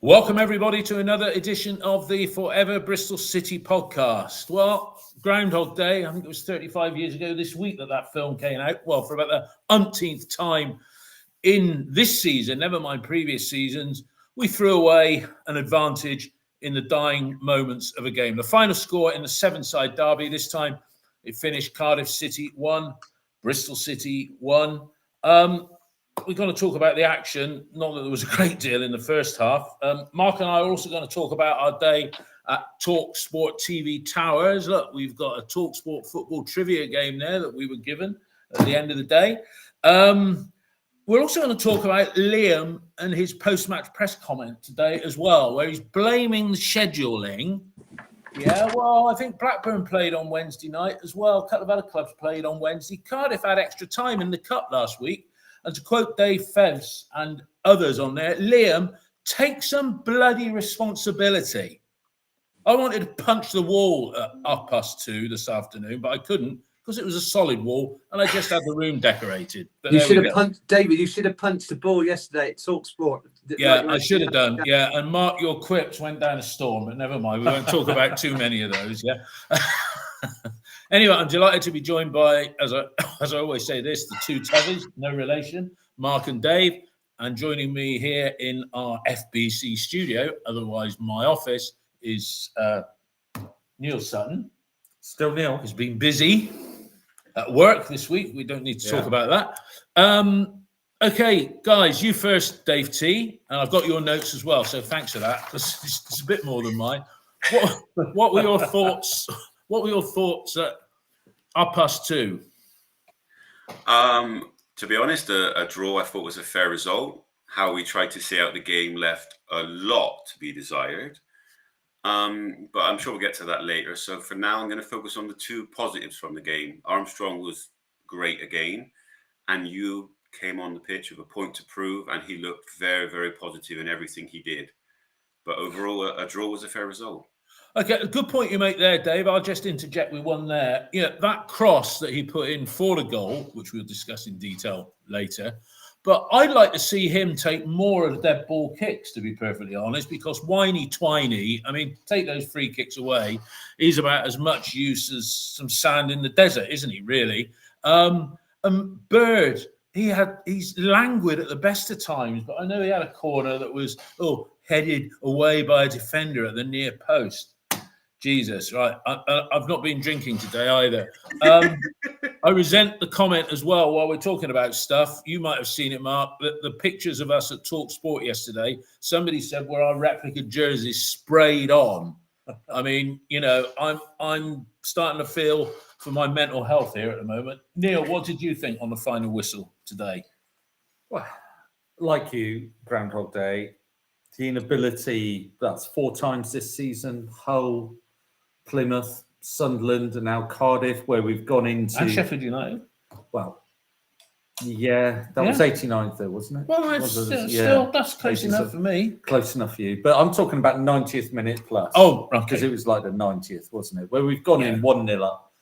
Welcome, everybody, to another edition of the Forever Bristol City podcast. Well, Groundhog Day, I think it was 35 years ago this week that film came out. Well, for about the umpteenth time in this season, never mind previous seasons, we threw away an advantage in the dying moments of a game. The final score in the seven-side derby, this time it finished Cardiff City 1, Bristol City 1. We're going to talk about the action, not that there was a great deal in the first half. Mark and I are also going to talk about our day at Talk Sport TV Towers. Look, we've got a Talk Sport football trivia game there that we were given at the end of the day. We're also going to talk about Liam and his post-match press comment today as well, where he's blaming the scheduling. Yeah, well, I think Blackburn played on Wednesday night as well. A couple of other clubs played on Wednesday. Cardiff had extra time in the Cup last week. And to quote Dave Fevs and others on there, Liam, take some bloody responsibility. I wanted to punch the wall at 2:30 this afternoon, but I couldn't because it was a solid wall and I just had the room decorated. But you should have punched, David, you should have punched the ball yesterday at TalkSport. Yeah, I should have done. Yeah, and Mark, your quips went down a storm, but never mind. We won't talk about too many of those, yeah. Anyway, I'm delighted to be joined by, as I always say this, the two Tevies, no relation, Mark and Dave. And joining me here in our FBC studio, otherwise my office, is Neil Sutton. Still Neil. He's been busy at work this week. We don't need to talk about that. Okay, guys, you first, Dave T. And I've got your notes as well, so thanks for that, because it's a bit more than mine. What were your thoughts? What were your thoughts at 2:30? To be honest, a draw I thought was a fair result. How we tried to see out the game left a lot to be desired. But I'm sure we'll get to that later. So for now, I'm going to focus on the two positives from the game. Armstrong was great again, and you came on the pitch with a point to prove, and he looked very, very positive in everything he did. But overall, a draw was a fair result. Okay, a good point you make there, Dave. I'll just interject with one there. You know, that cross that he put in for the goal, which we'll discuss in detail later, but I'd like to see him take more of the dead ball kicks, to be perfectly honest, because Twine, I mean, take those free kicks away, he's about as much use as some sand in the desert, isn't he, really? And Bird, he's languid at the best of times, but I know he had a corner that was, headed away by a defender at the near post. Jesus, right. I've not been drinking today either. I resent the comment as well while we're talking about stuff. You might have seen it, Mark, the pictures of us at Talk Sport yesterday. Somebody said were our replica jerseys sprayed on. I mean, you know, I'm starting to feel for my mental health here at the moment. Neil, what did you think on the final whistle today? Well, like you, Groundhog Day, the inability, that's 4 times this season, Hull, Plymouth, Sunderland, and now Cardiff, where we've gone into... And Sheffield United. Well, yeah, that was 89th though, wasn't it? Well, it's still, that's close enough for me. Close enough for you. But I'm talking about 90th minute plus. Oh, okay. Because it was like the 90th, wasn't it? Where we've gone in 1-0 up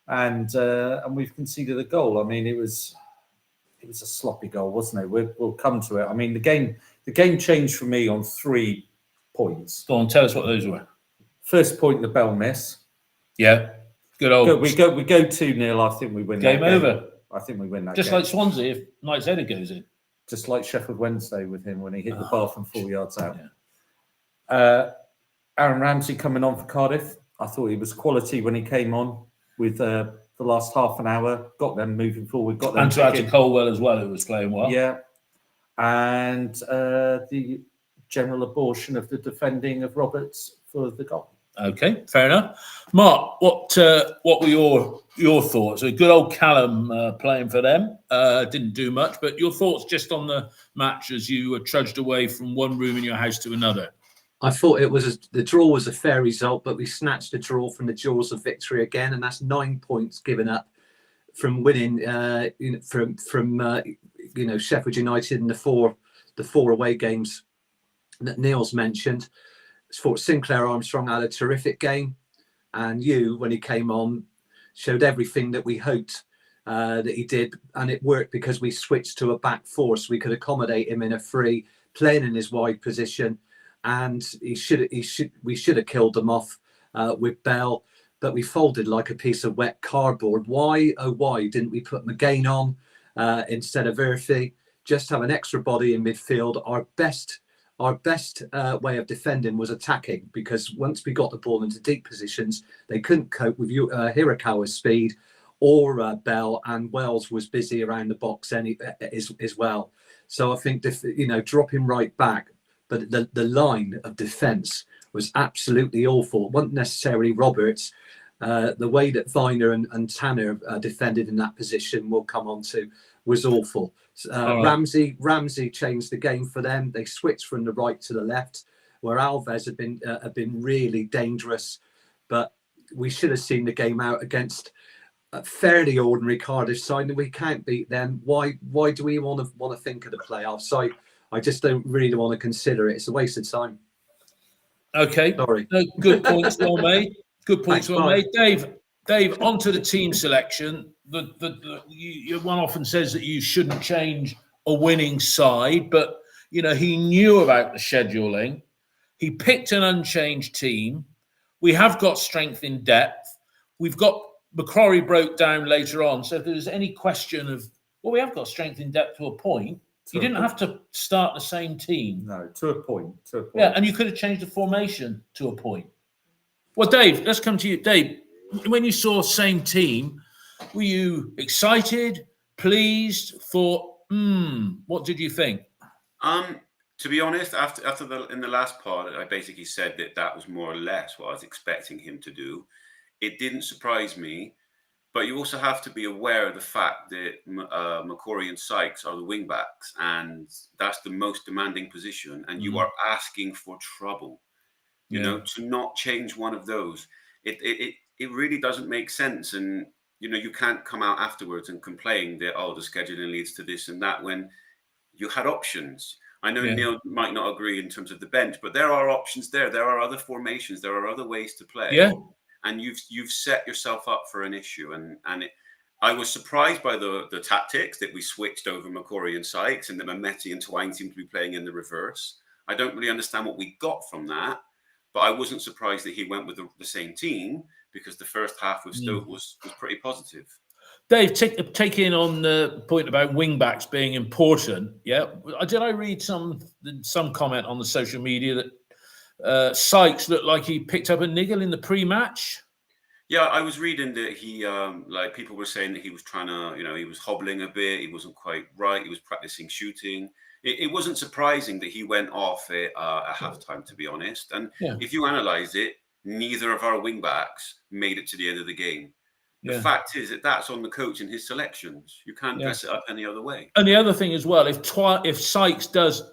and we've conceded a goal. I mean, it was a sloppy goal, wasn't it? We'll come to it. I mean, the game changed for me on 3 points. Go on, tell us what those were. First point, the bell miss. Yeah, good old. We go 2-0. I think we win. Game over. I think we win that. Just game. like Swansea, if Knight's Header goes in. Just like Sheffield Wednesday with him when he hit the bar from 4 yards out. Yeah. Aaron Ramsey coming on for Cardiff. I thought he was quality when he came on with the last half an hour. Got them moving forward. Got them. And to add to Colwell as well, who was playing well. Yeah. And the general abortion of the defending of Roberts for the goal. Okay, fair enough. Mark, what were your thoughts? A good old Callum playing for them. Didn't do much, but your thoughts just on the match as you were trudged away from one room in your house to another. I thought the draw was a fair result, but we snatched the draw from the jaws of victory again, and that's 9 points given up from winning. From Sheffield United and the four away games that Neil's mentioned. For Sinclair Armstrong had a terrific game, and when he came on, showed everything that we hoped that he did, and it worked because we switched to a back four, so we could accommodate him in a free, playing in his wide position, and we should have killed them off with Bell, but we folded like a piece of wet cardboard. Why, oh why didn't we put McGain on instead of Murphy? Just have an extra body in midfield. Our best way of defending was attacking, because once we got the ball into deep positions, they couldn't cope with Hirakawa's speed or Bell, and Wells was busy around the box as well. So I think dropping right back, but the line of defence was absolutely awful. It wasn't necessarily Roberts. The way that Viner and Tanner defended in that position, we'll come on to, was awful. Right. Ramsey changed the game for them. They switched from the right to the left, where Alves had been really dangerous. But we should have seen the game out against a fairly ordinary Cardiff side, and we can't beat them. Why do we want to think of the playoffs? I just don't really want to consider it. It's a waste of time. Okay. Sorry. No, good points well made. Good points Thanks, well made. Dave, onto the team selection. One often says that you shouldn't change a winning side, but he knew about the scheduling. He picked an unchanged team. We have got strength in depth. We've got McCrory broke down later on. So if there's any question of, we have got strength in depth to a point. You didn't have to start the same team. No, to a point. Yeah, and you could have changed the formation to a point. Well, Dave, let's come to you. Dave, when you saw same team, were you excited, pleased, thought, what did you think? To be honest, in the last part, I basically said that was more or less what I was expecting him to do. It didn't surprise me, but you also have to be aware of the fact that McCrory and Sykes are the wing backs, and that's the most demanding position, and you are asking for trouble. You know, to not change one of those, it really doesn't make sense. And you can't come out afterwards and complain that the scheduling leads to this and that, when you had options. I know Neil might not agree in terms of the bench, but there are options there. There are other formations. There are other ways to play. Yeah. And you've set yourself up for an issue. I was surprised by the tactics that we switched over McCrory and Sykes, and that Mehmeti and Twine seemed to be playing in the reverse. I don't really understand what we got from that, but I wasn't surprised that he went with the same team, because the first half with Stoke was pretty positive. Dave, taking on the point about wing backs being important. Yeah, did I read some comment on the social media that Sykes looked like he picked up a niggle in the pre-match? Yeah, I was reading that he, people were saying that he was trying to, he was hobbling a bit. He wasn't quite right. He was practicing shooting. It wasn't surprising that he went off at halftime, to be honest. And if you analyse it, neither of our wing backs made it to the end of the game. The fact is that's on the coach and his selections. You can't dress it up any other way. And the other thing as well, if Sykes does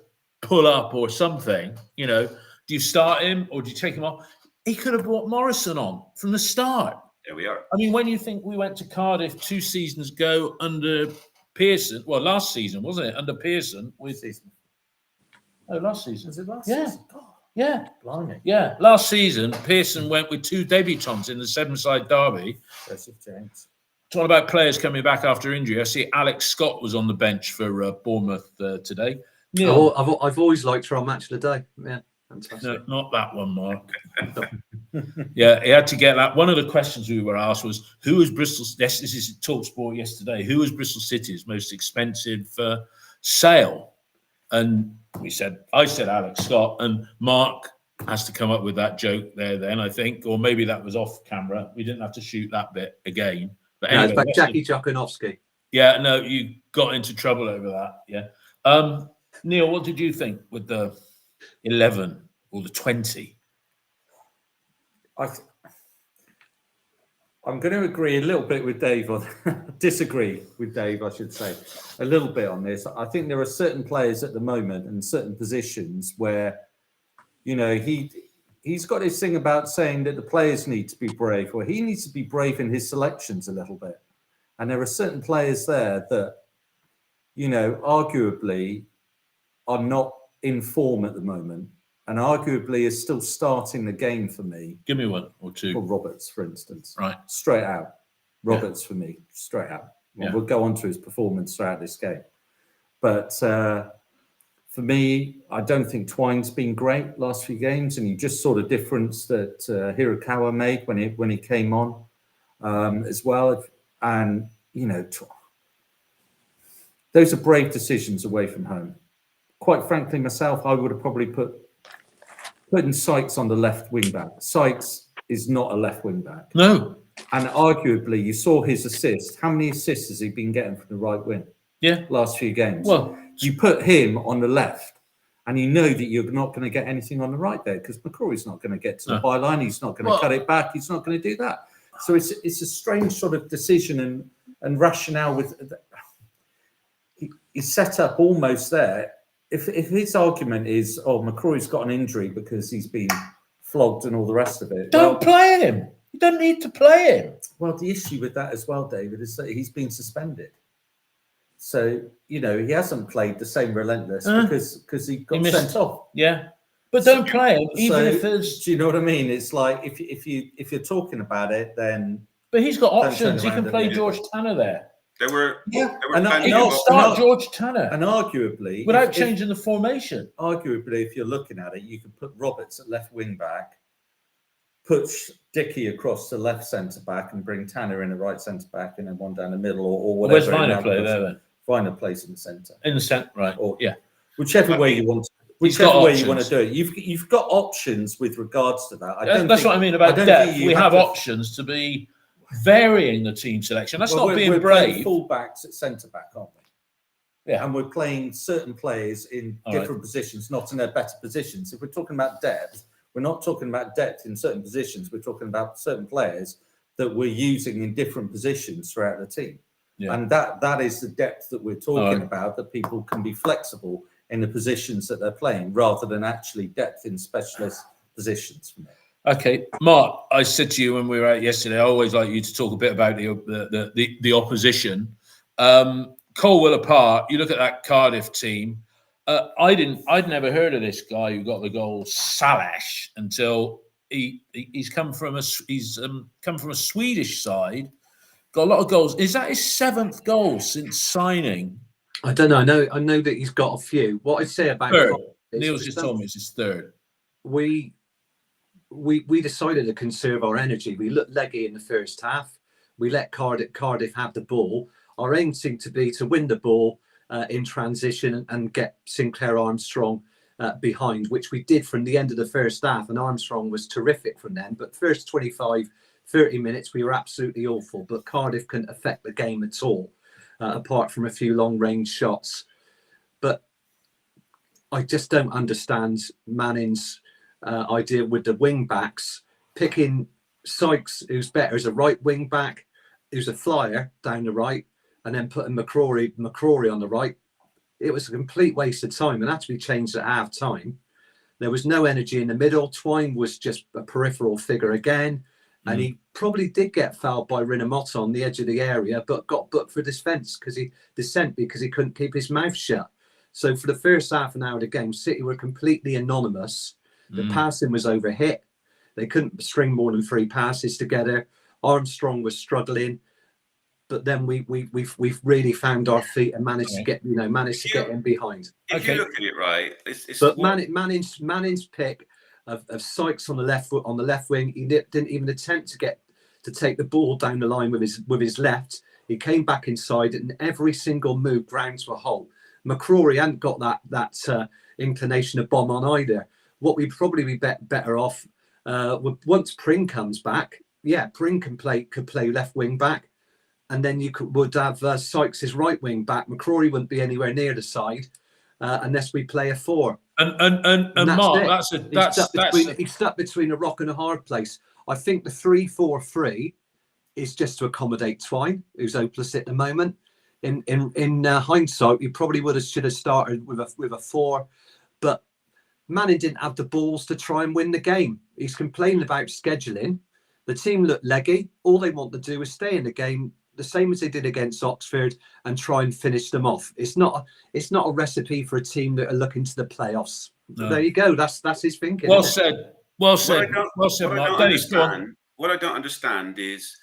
pull up or something, do you start him or do you take him off? He could have brought Morrison on from the start. There we are. I mean, when you think we went to Cardiff 2 seasons ago under Pearson, last season, wasn't it? Under Pearson with season. Oh, last season. Was it last season? God. Yeah. Blimey. Yeah. Last season, Pearson went with 2 debutants in the 7-side derby. Impressive, James. Talking about players coming back after injury, I see Alex Scott was on the bench for Bournemouth today. Neil, I've always liked her on Match of the Day. Yeah. Fantastic. No, not that one, Mark. Yeah, he had to get that. One of the questions we were asked was, who was Bristol? This is TalkSport yesterday. Who was Bristol City's most expensive sale? And I said Alex Scott, and Mark has to come up with that joke there. Then I think, or maybe that was off camera. We didn't have to shoot that bit again. But anyway, it's about Jackie Jokanovsky. Yeah, no, you got into trouble over that. Yeah, Neil, what did you think with the 11 or the 20? I'm going to agree a little bit with Dave, or disagree with Dave, I should say, a little bit on this. I think there are certain players at the moment and certain positions where, he's got this thing about saying that the players need to be brave, or he needs to be brave in his selections a little bit. And there are certain players there that, arguably are not in form at the moment, and arguably is still starting the game for me. Give me one or two. For Roberts, for instance. Right. Straight out. Roberts for me, straight out. We'll go on to his performance throughout this game. But For me, I don't think Twine's been great last few games, and you just saw the difference that Hirokawa made when he came on as well. And those are brave decisions away from home. Quite frankly, myself, I would have probably putting Sykes on the left wing back. Sykes is not a left wing back. No. And arguably, you saw his assist. How many assists has he been getting from the right wing? Yeah. Last few games. Well, you put him on the left, and you know that you're not going to get anything on the right there because McCrory's not going to get to the byline. He's not going to cut it back. He's not going to do that. So it's a strange sort of decision and rationale with. He's set up almost there. If his argument is, McCrory's got an injury because he's been flogged and all the rest of it. Don't play him. You don't need to play him. Well, the issue with that as well, David, is that he's been suspended. So, he hasn't played the same relentless because he got sent off. Yeah. But don't play him, even if there's... Do you know what I mean? It's like, if you're talking about it, then... But he's got options. He can play George Tanner there. There were start George Tanner. And arguably... Without changing the formation. Arguably, if you're looking at it, you could put Roberts at left wing back, put Dickey across to left centre back, and bring Tanner in the right centre back, and then one down the middle, or whatever. Where's Viner play there then? Viner plays in the centre. In the centre, right? Or whichever way you want. Whichever way you want to do it, you've got options with regards to that. That's what I mean about depth. We have options to be varying the team selection. That's not being brave. We're playing fullbacks at centre back, aren't we? Yeah, and we're playing certain players in different positions, not in their better positions. If we're talking about depth, we're not talking about depth in certain positions. We're talking about certain players that we're using in different positions throughout the team. Yeah. And that is the depth that we're talking about, that people can be flexible in the positions that they're playing rather than actually depth in specialist positions. Okay, Mark, I said to you when we were out yesterday, I always like you to talk a bit about the opposition. Colwell apart, you look at that Cardiff team. I'd never heard of this guy who got the goal, Salash, until he's come from a Swedish side. Got a lot of goals. Is that his 7th goal since signing? I don't know. I know that he's got a few. What I'd say about Neil's just told me it's his 3rd. We decided to conserve our energy. We looked leggy in the first half. We let Cardiff have the ball. Our aim seemed to be to win the ball in transition and get Sinclair Armstrong behind, which we did from the end of the first half. And Armstrong was terrific from then. But first 25, 30 minutes, we were absolutely awful. But Cardiff couldn't affect the game at all, apart from a few long-range shots. But I just don't understand Manning's idea with the wing-backs, picking Sykes, who's better as a right wing-back, who's a flyer down the right, and then putting McCrory on the right. It was a complete waste of time and actually changed at half-time. There was no energy in the middle. Twine was just a peripheral figure again. And he probably did get fouled by Rinomotto on the edge of the area, but got booked for dissent because he couldn't keep his mouth shut. So for the first half an hour of the game, City were completely anonymous. The passing was overhit. They couldn't string more than 3 passes together. Armstrong was struggling, but then we've really found our feet and managed to get in behind. If you look at it right, but Manning's pick of Sykes on the left wing, he didn't even attempt to take the ball down the line with his left. He came back inside, and every single move ground to a hole. McCrory hadn't got that inclination to bomb on either. What we'd probably be better off once Pring comes back. Yeah, Pring could play left wing back, and then would have Sykes as right wing back. McCrory wouldn't be anywhere near the side unless we play a 4. And Mark, he's stuck between a rock and a hard place. I think the 3-4-3 is just to accommodate Twine, who's hopeless at the moment. In hindsight, we probably should have started with a 4, but Manning didn't have the balls to try and win the game. He's complaining about scheduling. The team looked leggy. All they want to do is stay in the game, the same as they did against Oxford, and try and finish them off. It's not a recipe for a team that are looking to the playoffs. No. There you go. That's his thinking. Well said. Well said. What I don't understand is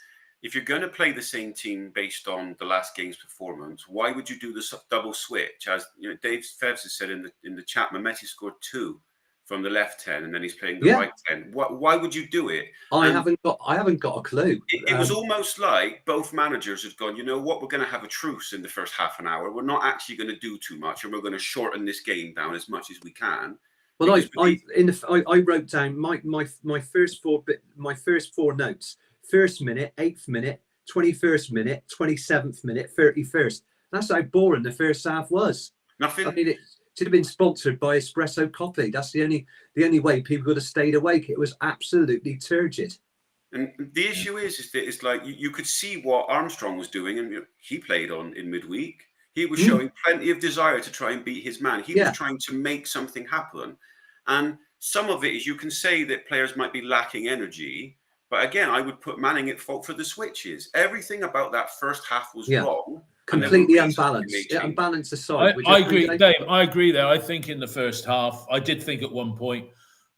if you're going to play the same team based on the last game's performance, why would you do this double switch? As you know, Dave Fevs has said in the chat, Mehmeti scored 2 from the left 10, and then he's playing the right 10. Why would you do it? I haven't got a clue. It was almost like both managers had gone, you know what, we're going to have a truce in the first half an hour. We're not actually going to do too much, and we're going to shorten this game down as much as we can. Well, I wrote down my first four notes: 1st minute, 8th minute, 21st minute, 27th minute, 31st. That's how boring the first half was. Nothing. I mean, it should have been sponsored by Espresso Coffee. That's the only way people would have stayed awake. It was absolutely turgid. And the issue is that it's like you could see what Armstrong was doing, and he played in midweek. He was showing plenty of desire to try and beat his man. He was trying to make something happen. And some of it is you can say that players might be lacking energy, but again, I would put Manning at fault for the switches. Everything about that first half was wrong. Completely unbalanced. Unbalanced aside. I agree, Dave. I agree there. I think in the first half, I did think at one point,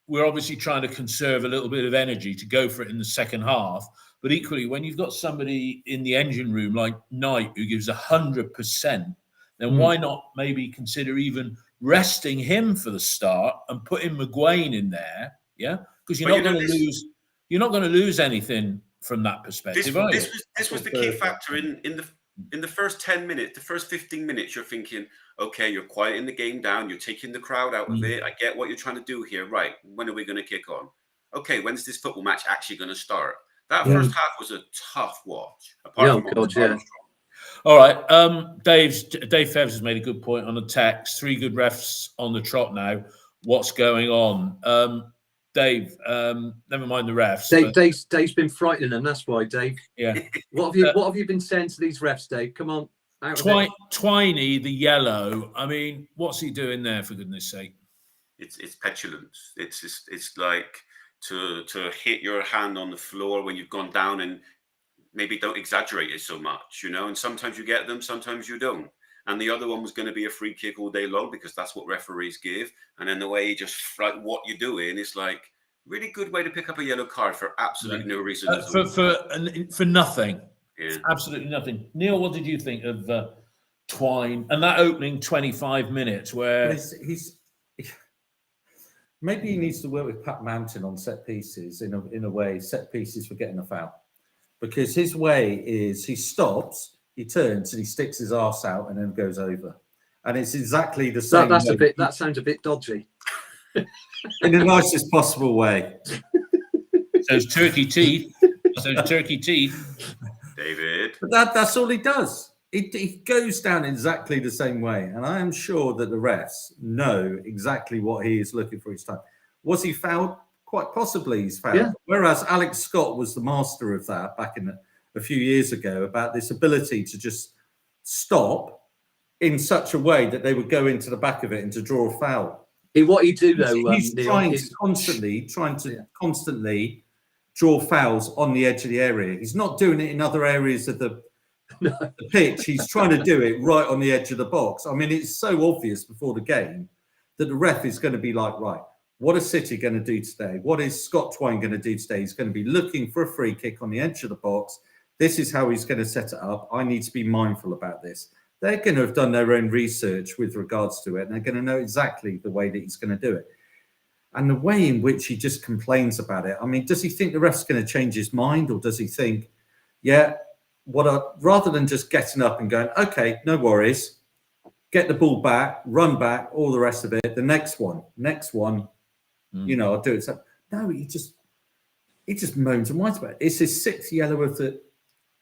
we're obviously trying to conserve a little bit of energy to go for it in the second half. But equally, when you've got somebody in the engine room like Knight who gives 100%, then why not maybe consider even resting him for the start and putting McGuane in there? Yeah, because you're not going to lose. You're not going to lose anything from that perspective. This was the key factor in the first 10 minutes, the first 15 minutes. You're thinking, okay, you're quieting the game down. You're taking the crowd out of it. I get what you're trying to do here. Right? When are we going to kick on? Okay, when's this football match actually going to start? That first half was a tough watch. Apart from All right. Dave Fevs has made a good point on the text. 3 good refs on the trot now. What's going on? Dave, never mind the refs. Dave's been frightening them. That's why, Dave. Yeah. What have you been saying to these refs, Dave? Come on. Twiney, the yellow. I mean, what's he doing there, for goodness sake? It's petulance. It's like to hit your hand on the floor when you've gone down, and maybe don't exaggerate it so much, you know. And sometimes you get them, sometimes you don't. And the other one was going to be a free kick all day long because that's what referees give. And then the way he just like what you're doing is like really good way to pick up a yellow card for absolutely no reason. For nothing. Yeah. Absolutely nothing. Neil, what did you think of Twine and that opening 25 minutes where maybe he needs to work with Pat Mountain on set pieces in a way, set pieces for getting a foul. Because his way is he stops, he turns, and he sticks his arse out and then goes over. And it's exactly the same. That sounds a bit dodgy. In the nicest possible way. Those turkey teeth. David. But that's all he does. He goes down exactly the same way. And I am sure that the refs know exactly what he is looking for each time. Was he fouled? Quite possibly he's fouled. Yeah. Whereas Alex Scott was the master of that back in a few years ago, about this ability to just stop in such a way that they would go into the back of it and to draw a foul. What he do though, he's constantly draw fouls on the edge of the area. He's not doing it in other areas of the pitch. He's trying to do it right on the edge of the box. I mean, it's so obvious before the game that the ref is going to be like, right, what is City going to do today? What is Scott Twine going to do today? He's going to be looking for a free kick on the edge of the box. This is how he's going to set it up. I need to be mindful about this. They're going to have done their own research with regards to it, and they're going to know exactly the way that he's going to do it. And the way in which he just complains about it. I mean, does he think the ref's going to change his mind, or does he think, rather than just getting up and going, okay, no worries, get the ball back, run back, all the rest of it. The next one, I'll do it. So, no, he just moans and whines about it. It's his 6th yellow of the,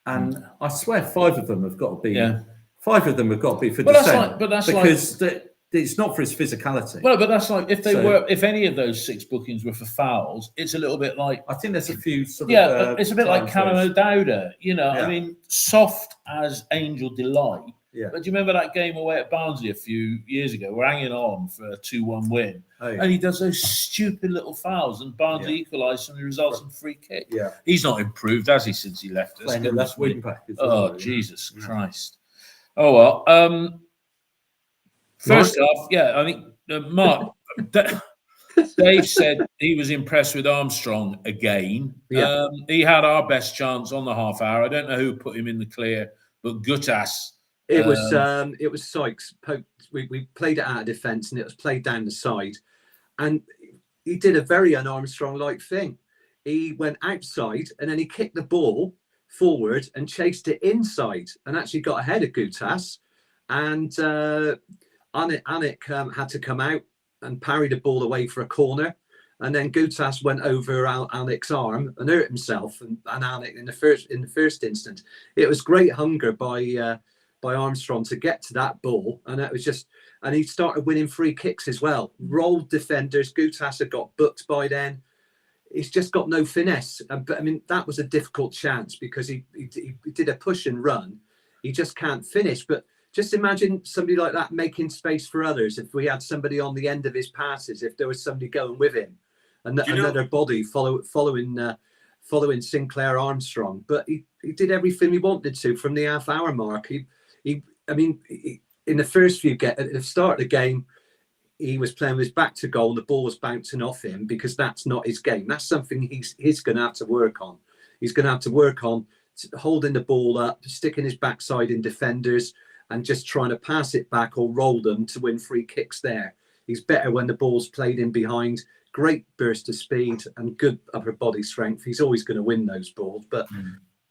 and I swear 5 of them have got to be. Yeah. 5 of them have got to be for dissent. Because it's not for his physicality. Well, but that's like if any of those 6 bookings were for fouls, it's a little bit like, I think there's a few sort of it's a bit like Callum O'Dowda, I mean, soft as Angel Delight. Yeah. But do you remember that game away at Barnsley a few years ago? We're hanging on for a 2-1 win. Oh, yeah. And he does those stupid little fouls, and Barnsley equalised, and the results in free kick. Yeah. He's not improved, has he, since he left us? That's wing back. Jesus Christ. Oh, well. First off, I think, Mark, Dave said he was impressed with Armstrong again. Yeah. He had our best chance on the half hour. I don't know who put him in the clear, but Guttas. It was Sykes. We played it out of defence, and it was played down the side. And he did a very un-Armstrong-like thing. He went outside, and then he kicked the ball forward and chased it inside, and actually got ahead of Guttas. And Anik had to come out and parry the ball away for a corner. And then Guttas went over Anik's arm and hurt himself. And Anik in the first instance, it was great hunger by Armstrong to get to that ball, and it was just, and he started winning free kicks as well. Rolled defenders. Guttas had got booked by then. He's just got no finesse. But I mean, that was a difficult chance because he did a push and run. He just can't finish. But just imagine somebody like that making space for others. If we had somebody on the end of his passes, if there was somebody going with him, and another body following Sinclair Armstrong. But he did everything he wanted to from the half-hour mark. In the first few at the start of the game, he was playing with his back to goal and the ball was bouncing off him because that's not his game. That's something he's going to have to work on. He's going to have to work on holding the ball up, sticking his backside in defenders and just trying to pass it back or roll them to win free kicks there. He's better when the ball's played in behind. Great burst of speed and good upper body strength. He's always going to win those balls. But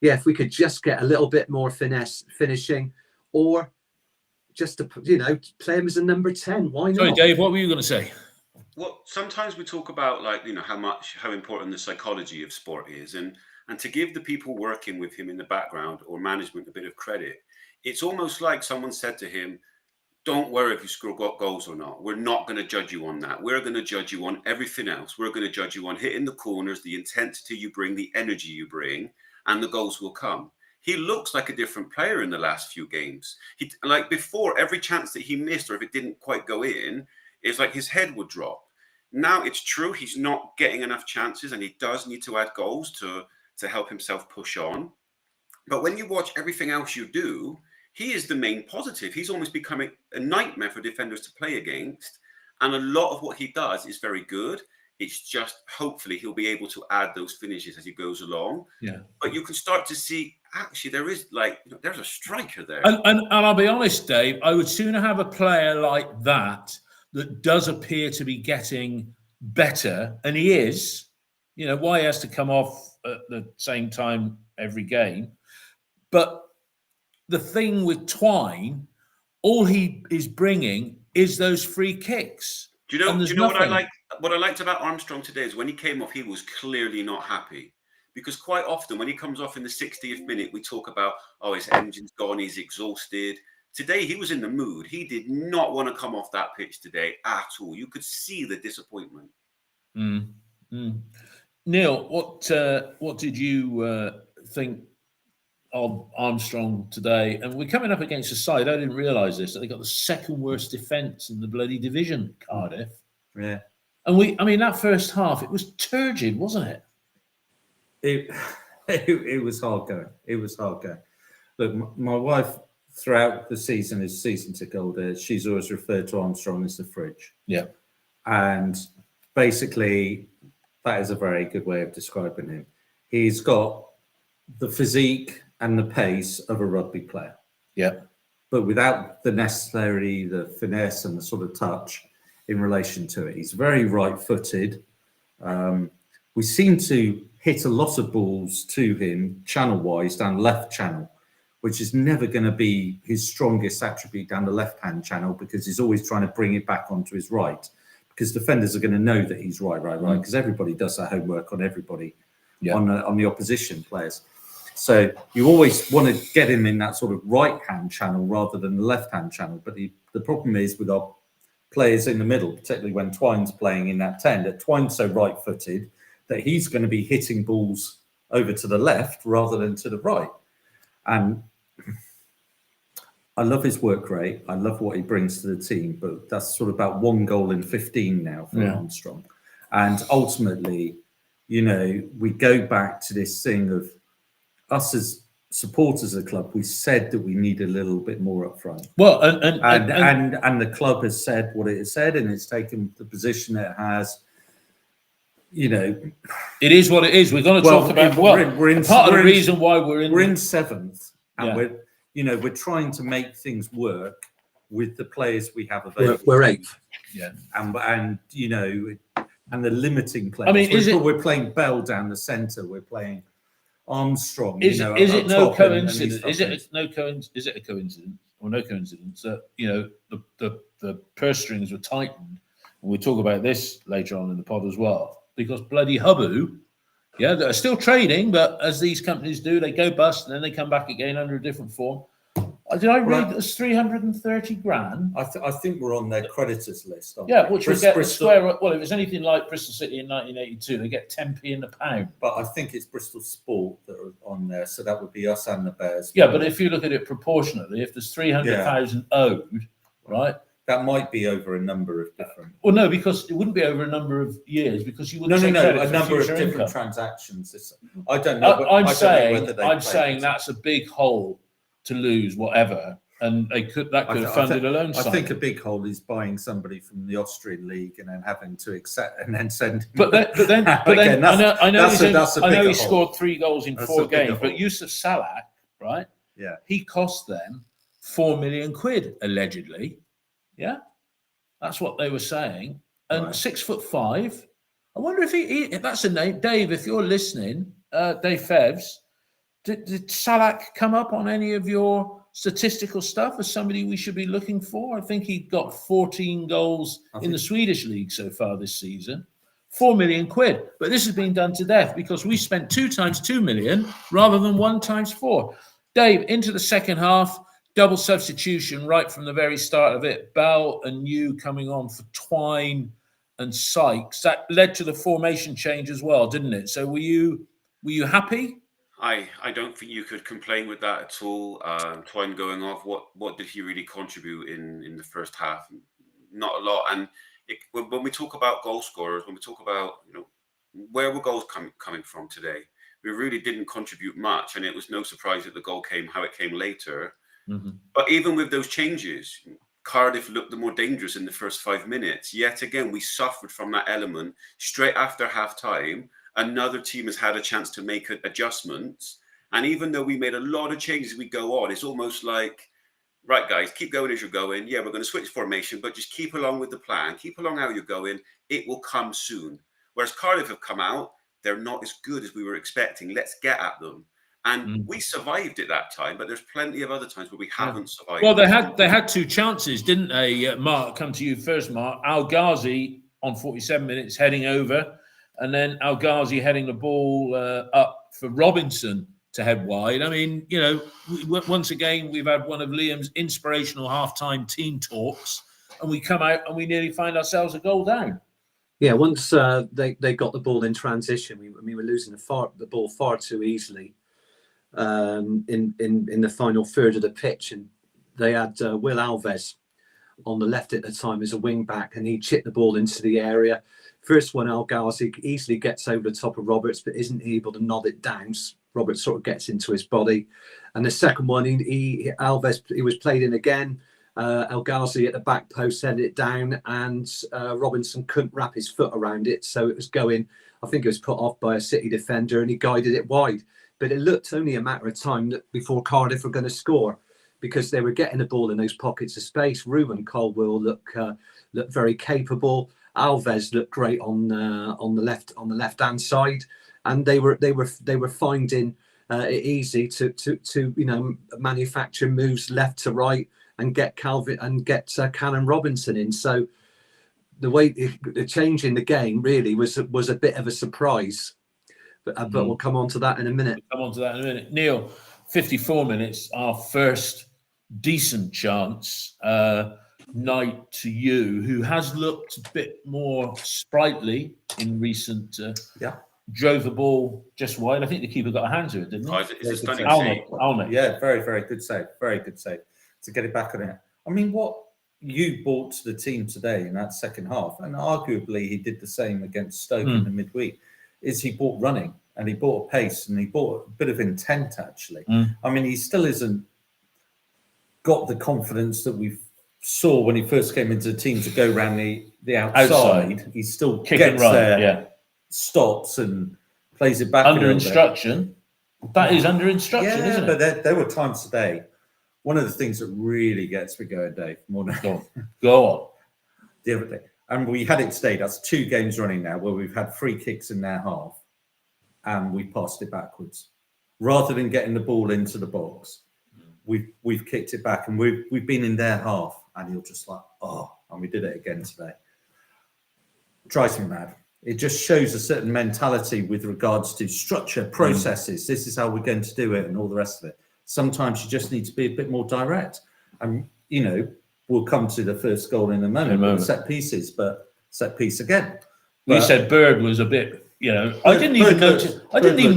yeah, if we could just get a little bit more finesse finishing, or just to play him as a number 10. Why not? Sorry, Dave, what were you going to say? Well, sometimes we talk about how important the psychology of sport is, and to give the people working with him in the background or management a bit of credit, it's almost like someone said to him, "Don't worry if you score goals or not. We're not going to judge you on that. We're going to judge you on everything else. We're going to judge you on hitting the corners, the intensity you bring, the energy you bring, and the goals will come." He looks like a different player in the last few games. Like before, every chance that he missed, or if it didn't quite go in, it's like his head would drop. Now it's true he's not getting enough chances, and he does need to add goals to help himself push on. But when you watch everything else you do, he is the main positive. He's almost becoming a nightmare for defenders to play against. And a lot of what he does is very good. It's just hopefully he'll be able to add those finishes as he goes along. Yeah. But you can start to see, actually, there is there's a striker there. And I'll be honest, Dave, I would sooner have a player like that does appear to be getting better, and he is. Why he has to come off at the same time every game. But the thing with Twine, all he is bringing is those free kicks. Do you know what I like? What I liked about Armstrong today is when he came off, he was clearly not happy. Because quite often when he comes off in the 60th minute, we talk about, his engine's gone, he's exhausted. Today, he was in the mood. He did not want to come off that pitch today at all. You could see the disappointment. Neil, what did you think of Armstrong today? And we're coming up against a side, I didn't realise this, that they got the second worst defence in the bloody division, Cardiff. Yeah. And that first half, it was turgid, wasn't it? It was hard going. It was hard going. Look, my wife throughout the season is season ticket holder. She's always referred to Armstrong as the fridge. Yeah. And basically, that is a very good way of describing him. He's got the physique and the pace of a rugby player. Yeah. But without necessarily the finesse and the sort of touch in relation to it. He's very right-footed. We seem to hit a lot of balls to him channel-wise down left channel, which is never going to be his strongest attribute down the left-hand channel because he's always trying to bring it back onto his right because defenders are going to know that he's right, because everybody does their homework on everybody, on the opposition players. So you always want to get him in that sort of right-hand channel rather than the left-hand channel. But the problem is with our players in the middle, particularly when Twine's playing in that 10, that Twine's so right-footed that he's going to be hitting balls over to the left rather than to the right. And I love his work rate. I love what he brings to the team, but that's sort of about 1 goal in 15 now for Armstrong. And ultimately, we go back to this thing of us as supporters of the club. We said that we need a little bit more up front. Well, and the club has said what it has said, and it's taken the position it has. you know, it is what it is. We're going to talk about part of the reason why we're in seventh, and we're trying to make things work with the players we have available. We're eighth. Yeah, and you know, and the limiting players. I mean, we're playing Bell down the centre. We're playing Armstrong. Is it no coincidence? Is it a coincidence or no coincidence that you know the purse strings were tightened? And we'll talk about this later on in the pod as well, because bloody Hubbu, that are still trading, but as these companies do, they go bust and then they come back again under a different form. Did I read that it's 330 grand? I think we're on their creditors list. Which would get square. Well, if it's anything like Bristol City in 1982, they get 10p in the pound. But I think it's Bristol Sport that are on there, so that would be us and the Bears. Yeah, but if you look at it proportionately, if there's 300,000 owed, right? That might be over a number of different. Well, no, because it wouldn't be over a number of years, because you wouldn't. A number of different transactions. I don't know. I'm saying that's a big hole to lose, whatever, and that could have funded a loan. I think a big hole is buying somebody from the Austrian league and then having to accept and then send. But then, I know he scored 3 goals in 4 games. But Yusuf Salak, right? Yeah, he cost them £4 million allegedly. Yeah, that's what they were saying. And 6'5". I wonder if that's a name, Dave. If you're listening, Dave Fevs. Did Salak come up on any of your statistical stuff as somebody we should be looking for? I think he got 14 goals in the Swedish league so far this season. £4 million. But this has been done to death because we spent 2 times 2 million rather than 1 times 4. Dave, into the second half, double substitution right from the very start of it. Bell and you coming on for Twine and Sykes. That led to the formation change as well, didn't it? So were you happy? I don't think you could complain with that at all. Twine going off, what did he really contribute in the first half? Not a lot. And when we talk about goal scorers, when we talk about where were goals coming from today, we really didn't contribute much, and it was no surprise that the goal came how it came later. Mm-hmm. But even with those changes, Cardiff looked the more dangerous in the first 5 minutes. Yet again, we suffered from that element straight after half time. Another team has had a chance to make adjustments. And even though we made a lot of changes as we go on, it's almost like, right, guys, keep going as you're going. Yeah, we're going to switch formation, but just keep along with the plan. Keep along how you're going. It will come soon. Whereas Cardiff have come out, they're not as good as we were expecting. Let's get at them. And we survived at that time, but there's plenty of other times where we haven't survived. Well, they had 2 chances, didn't they, Mark? Come to you first, Mark. Al Ghazi on 47 minutes heading over. And then Al Ghazi heading the ball up for Robinson to head wide. I mean, once again, we've had one of Liam's inspirational halftime team talks, and we come out and we nearly find ourselves a goal down. Yeah, once they got the ball in transition, we were losing the ball far too easily in the final third of the pitch. And they had Will Alves on the left at the time as a wing back, and he chipped the ball into the area. First one, Al Ghazi easily gets over the top of Roberts, but isn't able to nod it down. Roberts sort of gets into his body. And the second one, Alves was played in again. El Ghazi at the back post headed it down, and Robinson couldn't wrap his foot around it. So it was going, I think it was put off by a City defender, and he guided it wide. But it looked only a matter of time before Cardiff were going to score, because they were getting the ball in those pockets of space. Ruben Colwill looked very capable. Alves looked great on the left hand side, and they were finding it easy to manufacture moves left to right and get Callum Robinson in. So the change in the game really was a bit of a surprise, but we'll come on to that in a minute. Neil, 54 minutes, our first decent chance. Night to you, who has looked a bit more sprightly in recent. Drove the ball just wide. I think the keeper got a hand to it, didn't he? It's a stunning save. Yeah, very, very good save. Very good save to get it back on it. I mean, what you brought to the team today in that second half, and arguably he did the same against Stoke in the midweek, is he brought running and he brought a pace and he brought a bit of intent, actually. I mean, he still isn't got the confidence that we saw when he first came into the team to go around the outside. He still kick gets and run, there stops and plays it back Under a little bit. instruction. That is under instruction, Yeah, isn't but it? there were times today. One of the things that really gets me going, Dave, more than Go on. the other day, and we had it today. That's 2 games running now where we've had free kicks in their half, and we passed it backwards rather than getting the ball into the box. We've kicked it back, and we've been in their half, and you're just like, oh, and we did it again today. Drives me mad. It just shows a certain mentality with regards to structure, processes. This is how we're going to do it, and all the rest of it. Sometimes you just need to be a bit more direct. And, you know, we'll come to the first goal in a moment. Set pieces, but set piece again. You said Bird was a bit, you know, I didn't even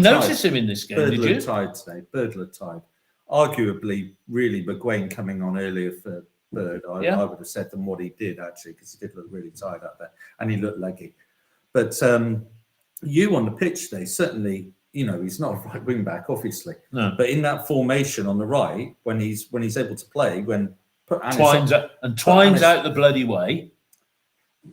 notice him in this game, Bird did you? looked tired today. Bird looked tired. Arguably, really, McGuane coming on earlier for Bird, I would have said than what he did, actually, because he did look really tired out there. And he looked leggy. But you on the pitch today, certainly, you know, he's not a right wing back, obviously. No. But in that formation on the right, when he's able to play, Twine's out the bloody way.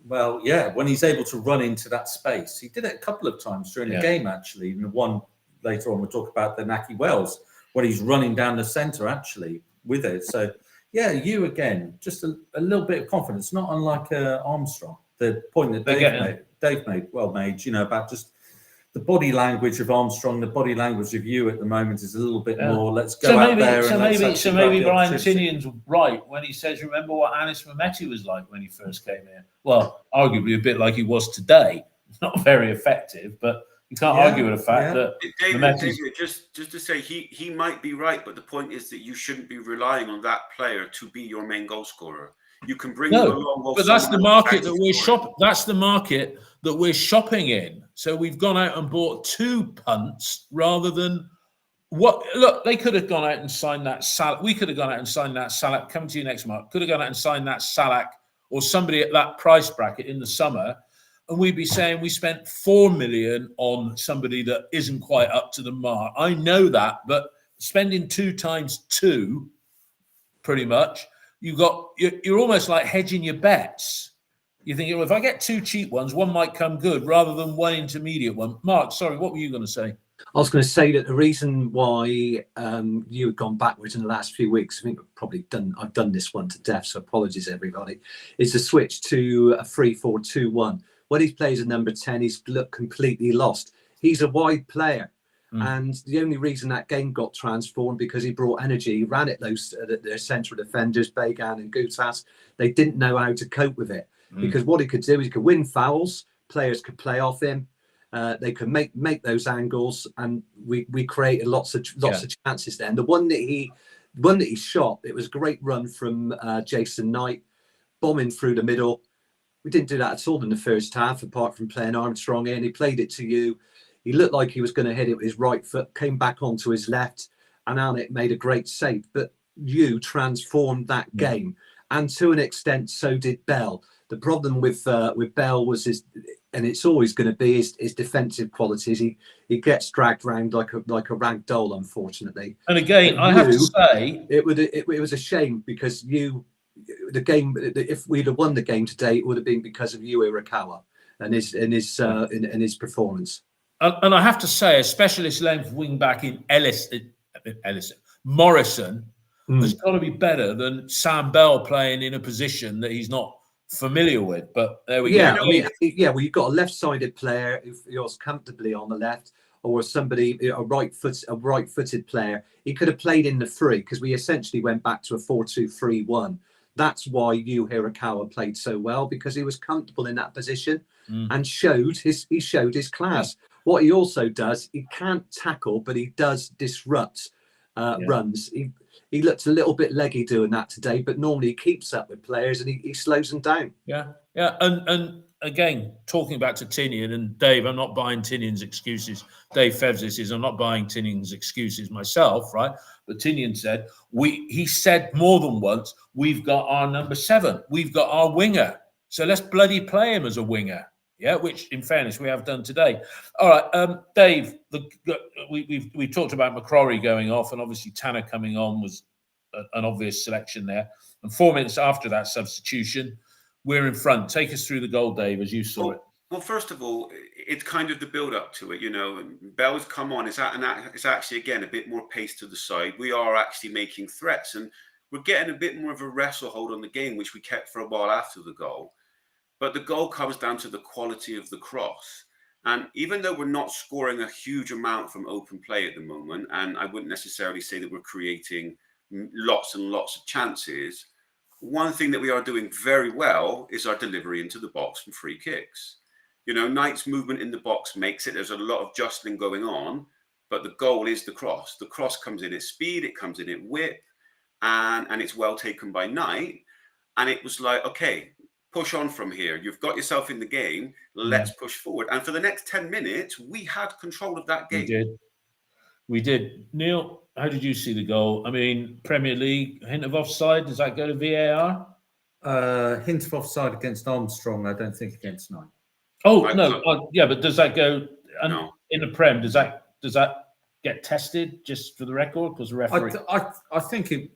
Well, yeah, when he's able to run into that space. He did it a couple of times during the game, actually. And the one later on, we'll talk about the Naki Wells, when he's running down the centre, actually, with it. So, yeah, you again, just a little bit of confidence, not unlike Armstrong. The point that Dave made, you know, about just the body language of Armstrong, the body language of you at the moment is a little bit more. Let's go out there. So maybe Brian Tinion's right when he says, "Remember what Anis Mehmeti was like when he first came here." Well, arguably a bit like he was today. Not very effective, but you can't argue with the fact that David, just to say he might be right, but the point is that you shouldn't be relying on that player to be your main goal scorer. You can bring him along. But that's the market that we're shopping. That's the market that we're shopping in. So we've gone out and bought 2 punts rather than what. Look, they could have gone out and signed that Salak. We could have gone out and signed that Salak. Come to you next month. Could have gone out and signed that Salak or somebody at that price bracket in the summer, and we'd be saying we spent 4 million on somebody that isn't quite up to the mark. I know that, but spending 2 times 2, pretty much. You're almost like hedging your bets. You're thinking, well, if I get 2 cheap ones, one might come good rather than 1 intermediate one. Mark, sorry, what were you going to say? I was going to say that the reason why you had gone backwards in the last few weeks, I think I've done this one to death, so apologies everybody, is the switch to a 3-4-2-1. When he plays a number 10, he's looked completely lost. He's a wide player. And the only reason that game got transformed because he brought energy. He ran at their central defenders, Began and Gutas. They didn't know how to cope with it because what he could do is he could win fouls. Players could play off him. They could make those angles, and we created lots of chances there. And the one that he shot, it was a great run from Jason Knight, bombing through the middle. We didn't do that at all in the first half, apart from playing Armstrong in. He played it to you. He looked like he was going to hit it with his right foot, came back onto his left, and Alnwick made a great save. But you transformed that game, and to an extent, so did Bell. The problem with Bell was his, and it's always going to be his defensive qualities. He gets dragged around like a rag doll, unfortunately. And again, I have to say, it was a shame because the game. If we'd have won the game today, it would have been because of you, Irakawa, and his performance. And I have to say, a specialist length wing back in Morrison has got to be better than Sam Bell playing in a position that he's not familiar with. But there we go. Well, you've got a left-sided player who feels comfortably on the left, or a right-footed player. He could have played in the 3 because we essentially went back to a 4-2-3-1. That's why Yu Hirakawa played so well, because he was comfortable in that position and showed his class. What he also does, he can't tackle, but he does disrupt runs. He looked a little bit leggy doing that today, but normally he keeps up with players and he slows them down. Yeah. And again, talking back to Tinian and Dave, I'm not buying Tinian's excuses. Dave Fevsis is, I'm not buying Tinian's excuses myself, right? But Tinian said, he said more than once, we've got our number 7, we've got our winger. So let's bloody play him as a winger. Yeah, which, in fairness, we have done today. All right, Dave, we talked about McCrory going off, and obviously Tanner coming on was an obvious selection there. And 4 minutes after that substitution, we're in front. Take us through the goal, Dave, as you saw it. Well, first of all, it's kind of the build up to it, you know. And Bell's come on. It's actually again a bit more pace to the side. We are actually making threats, and we're getting a bit more of a wrestle hold on the game, which we kept for a while after the goal. But the goal comes down to the quality of the cross. And even though we're not scoring a huge amount from open play at the moment, and I wouldn't necessarily say that we're creating lots and lots of chances, one thing that we are doing very well is our delivery into the box from free kicks. You know, Knight's movement in the box makes it. There's a lot of jostling going on, but the goal is the cross. The cross comes in at speed, it comes in at whip, and it's well taken by Knight. And it was like, okay, push on from here. You've got yourself in the game. Let's push forward. And for the next 10 minutes, we had control of that game. We did. Neil, how did you see the goal? I mean, Premier League, hint of offside. Does that go to VAR? Hint of offside against Armstrong. I don't think against Knight. Oh, no. Yeah, but does that go No. in the Prem? Does that get tested just for the record? Because the referee. I think it.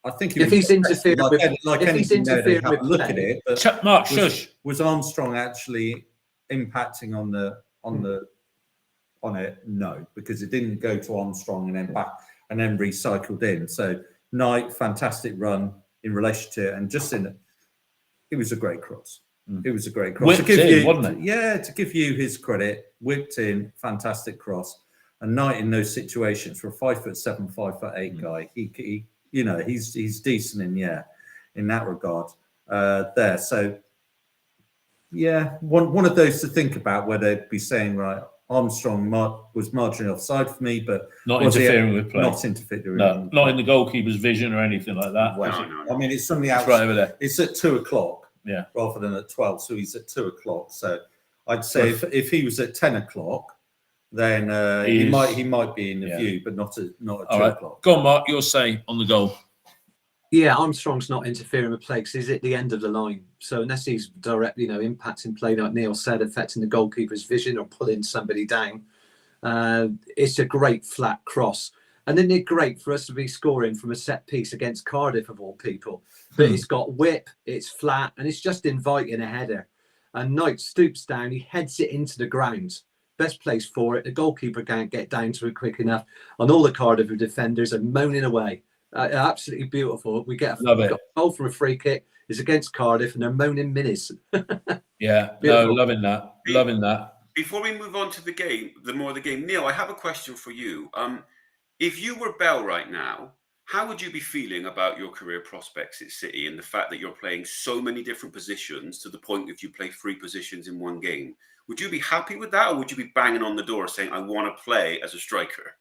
If he's interfering with, if he's interfering with, look at it. But Mark, shush. Was Armstrong actually impacting on it? No, because it didn't go to Armstrong and then back and then recycled in. So Knight, fantastic run in relation to it, and just in it was a great cross. It was a great cross. Whipped in, wasn't it? Yeah, to give you his credit, whipped in, fantastic cross. And Knight in those situations for a 5'7", 5'8" guy, he you know, he's decent in that regard there. So yeah, one of those to think about where they'd be saying, right, Armstrong was marginally offside for me, but not interfering with play. Not interfering. No, not in the goalkeeper's vision or anything like that. No. I mean, it's from the outside. It's right over there. It's at 2:00. Yeah. Rather than at 12, so he's at 2:00. So I'd say if he was at 10:00, then he might be in the view, but not at 2:00. Right. Go on, Mark. Your say on the goal. Yeah, Armstrong's not interfering with play because he's at the end of the line. So unless he's directly, impacting play, like Neil said, affecting the goalkeeper's vision or pulling somebody down, it's a great flat cross. And then it's great for us to be scoring from a set piece against Cardiff, of all people. But it's got whip, it's flat, and it's just inviting a header. And Knight stoops down, he heads it into the ground. Best place for it. The goalkeeper can't get down to it quick enough. And all the Cardiff defenders are moaning away. Absolutely beautiful. We get a goal from a free kick. It's against Cardiff, and they're moaning minutes. Yeah, no, loving that. Before we move on to the game, Neil, I have a question for you. If you were Bell right now, how would you be feeling about your career prospects at City and the fact that you're playing so many different positions to the point that you play 3 positions in one game? Would you be happy with that, or would you be banging on the door saying, I want to play as a striker?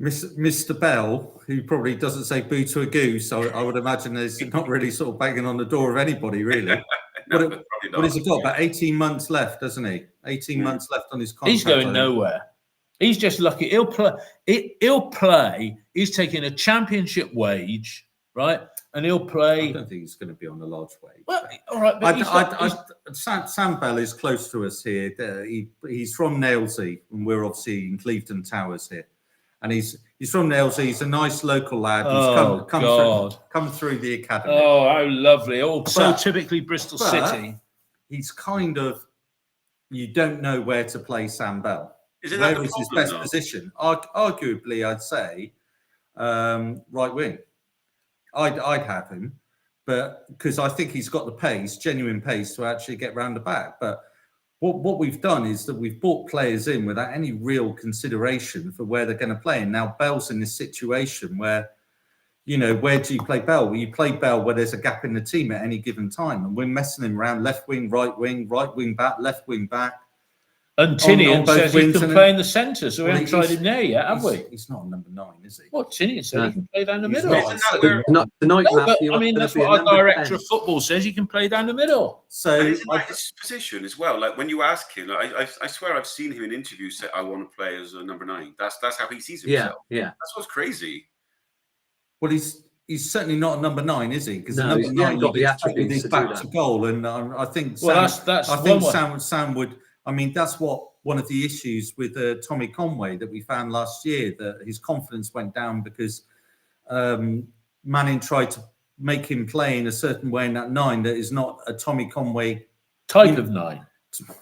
Mr. Bell, who probably doesn't say boo to a goose, so I would imagine there's not really sort of banging on the door of anybody, really. What has he got? About 18 months left, doesn't he? 18 months left on his contract. He's going nowhere. He's just lucky. He'll play. He's taking a championship wage, right? And he'll play. I don't think he's going to be on a large wage. Well, all right. But Sam Bell is close to us here. He's from Nailsea, and we're obviously in Clevedon Towers here. And he's from Nailsea. He's a nice local lad. He's come through the academy. Oh, how lovely! So typically Bristol City. He's kind of, you don't know where to play Sam Bell. Where is his best position? Arguably, I'd say right wing. I'd have him, but because I think he's got the pace, genuine pace, to actually get round the back. But what we've done is that we've brought players in without any real consideration for where they're going to play. And now Bell's in this situation where, where do you play Bell? Well, you play Bell where there's a gap in the team at any given time. And we're messing him around left wing back, left wing back. And Tinian says he can play in the centre, so we haven't tried him there yet, have we? He's not number 9, is he? Well, Tinian said he can play down the middle. That's what our director of football says. He can play down the middle. So his position as well. Like when you ask him, I swear I've seen him in interviews say, "I want to play as a number 9." That's how he sees himself. Yeah. That's what's crazy. Well, he's certainly not a number 9, is he? Because number 9 got the attributes back to goal, and I think Sam would. I mean, that's one of the issues with Tommy Conway that we found last year, that his confidence went down because Manning tried to make him play in a certain way in that 9 that is not a Tommy Conway Type of 9.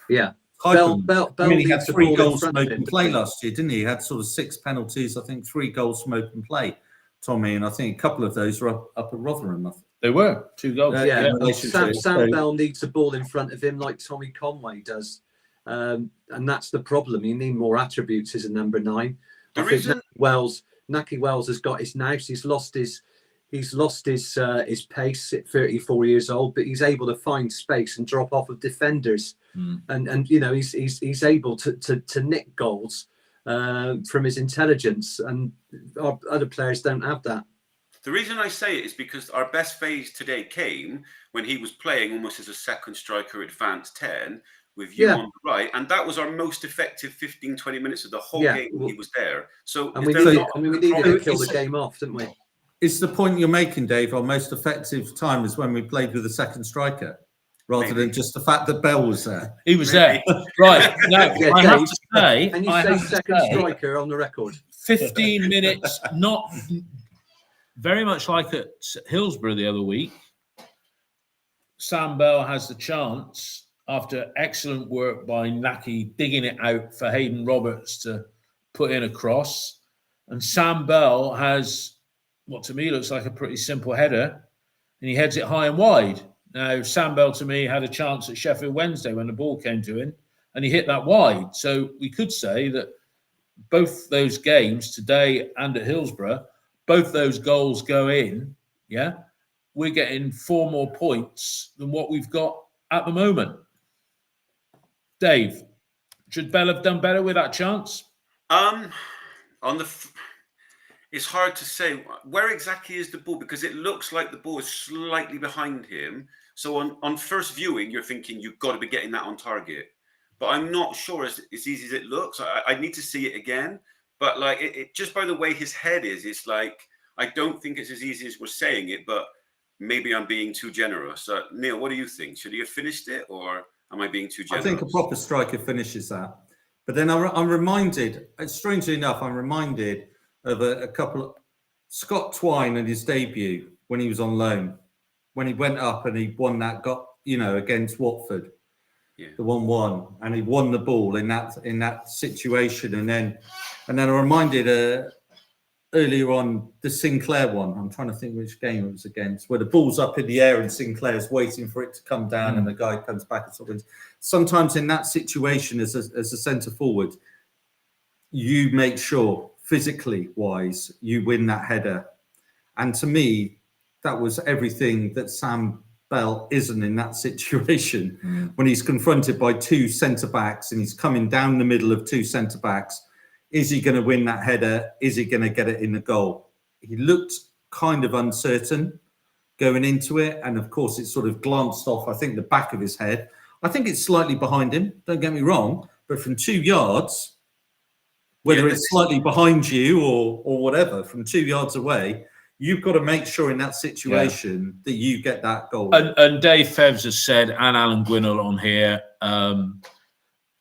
Yeah. Bell he leads had the 3 ball in goals front from of him open play between- last year, didn't he? He had sort of 6 penalties, I think 3 goals from open play, Tommy, and I think a couple of those were up at Rotherham. I think. They were 2 goals. Yeah, in relation to Sam it. Bell needs the ball in front of him like Tommy Conway does. And that's the problem. You need more attributes as a number 9. The I think reason- Naki Wells has got his nous. He's lost his pace at 34 years old, but he's able to find space and drop off of defenders. And he's able to nick goals from his intelligence, and our other players don't have that. The reason I say it is because our best phase today came when he was playing almost as a second striker, advanced 10, with you on the right, and that was our most effective 15-20 minutes of the whole game. He was there, so and we needed to kill the game off, didn't we? It's the point you're making, Dave. Our most effective time is when we played with a second striker, rather than just the fact that Bell was there. He was there, right? Now I have to say, Can you say second striker on the record? 15 minutes, not very much like at Hillsborough the other week. Sam Bell has the chance after excellent work by Naki digging it out for Hayden Roberts to put in a cross, and Sam Bell has what to me looks like a pretty simple header, and he heads it high and wide. Now, Sam Bell, to me, had a chance at Sheffield Wednesday when the ball came to him, and he hit that wide. So we could say that both those games, today and at Hillsborough, both those goals go in, yeah? We're getting 4 more points than what we've got at the moment. Dave, should Bell have done better with that chance? It's hard to say where exactly is the ball, because it looks like the ball is slightly behind him. So on first viewing, you're thinking you've got to be getting that on target. But I'm not sure it's as easy as it looks. I need to see it again. But like it just by the way his head is, it's like I don't think it's as easy as we're saying it. But maybe I'm being too generous. Neil, what do you think? Should he have finished it, or am I being too generous? I think a proper striker finishes that. But then I'm reminded, strangely enough, of a couple of Scott Twine and his debut when he was on loan, when he went up and he won that against Watford, the 1-1, and he won the ball in that situation, and then I'm reminded earlier on the Sinclair one. I'm trying to think which game it was against, where the ball's up in the air and Sinclair's waiting for it to come down, and the guy comes back and sort of. Sometimes in that situation, as a centre forward, you make sure, physically wise, you win that header. And to me, that was everything that Sam Bell isn't in that situation. When he's confronted by 2 centre-backs and he's coming down the middle of 2 centre-backs, is he going to win that header? Is he going to get it in the goal? He looked kind of uncertain going into it. And of course, it sort of glanced off, I think, the back of his head. I think it's slightly behind him, don't get me wrong, but from 2 yards, whether it's slightly behind you or whatever, from 2 yards away, you've got to make sure in that situation that you get that goal. And Dave Fevs has said, and Alan Gwinnell on here,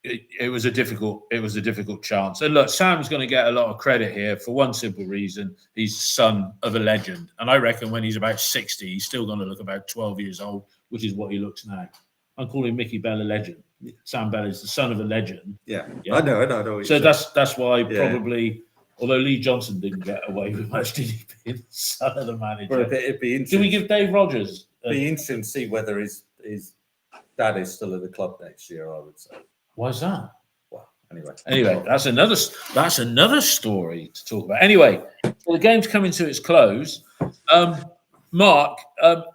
it was a difficult chance. And look, Sam's going to get a lot of credit here for one simple reason: he's the son of a legend, and I reckon when he's about 60, he's still going to look about 12 years old, which is what he looks now. I'm calling Mickey Bell a legend. Sam Bell is the son of a legend. Yeah. I know. So that's why probably, although Lee Johnson didn't get away with much, did he, being the son of the manager? Well, it'd be interesting. Do we give Dave Rogers? It'd be interesting to see whether his dad is still at the club next year, I would say. Why's that? Well, anyway, that's another story to talk about. Anyway, well, the game's coming to its close. Mark,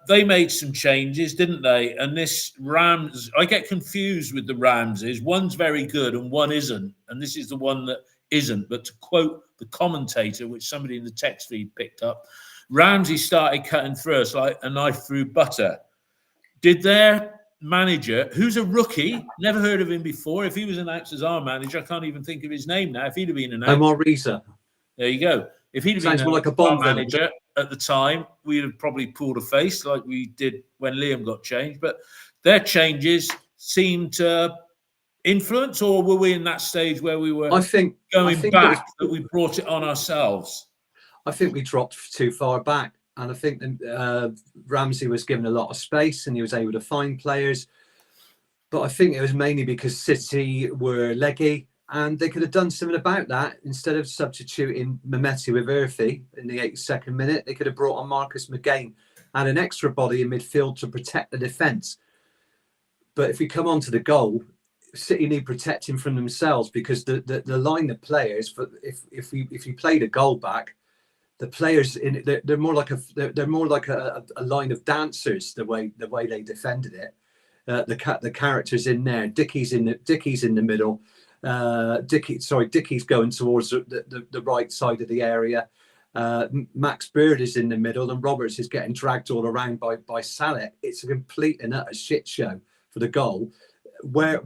they made some changes, didn't they? And this Rams, I get confused with the Ramses. One's very good and one isn't. And this is the one that isn't. But to quote the commentator, which somebody in the text feed picked up, Ramsey started cutting through us like a knife through butter. Did their manager, who's a rookie, never heard of him before, if he was announced as our manager, I can't even think of his name now. If he'd have been announced. Omar Reza. There you go. If he'd have been Sounds more like a Bond manager at the time, we'd have probably pulled a face like we did when Liam got changed. But their changes seemed to influence, or were we in that stage where we were going back, that we brought it on ourselves? I think we dropped too far back. And I think Ramsey was given a lot of space and he was able to find players. But I think it was mainly because City were leggy, and they could have done something about that. Instead of substituting Mehmeti with Earthy in the 82nd minute, they could have brought on Marcus McGain and an extra body in midfield to protect the defence. But if we come on to the goal, City need protecting from themselves, because the line of players, for if you play the goal back, the players they're more like a line of dancers, the way they defended it. The characters in there. Dickie's in the middle. Dickie's going towards the right side of the area. Max Bird is in the middle, and Roberts is getting dragged all around by Salah. It's a complete and utter shit show for the goal. Where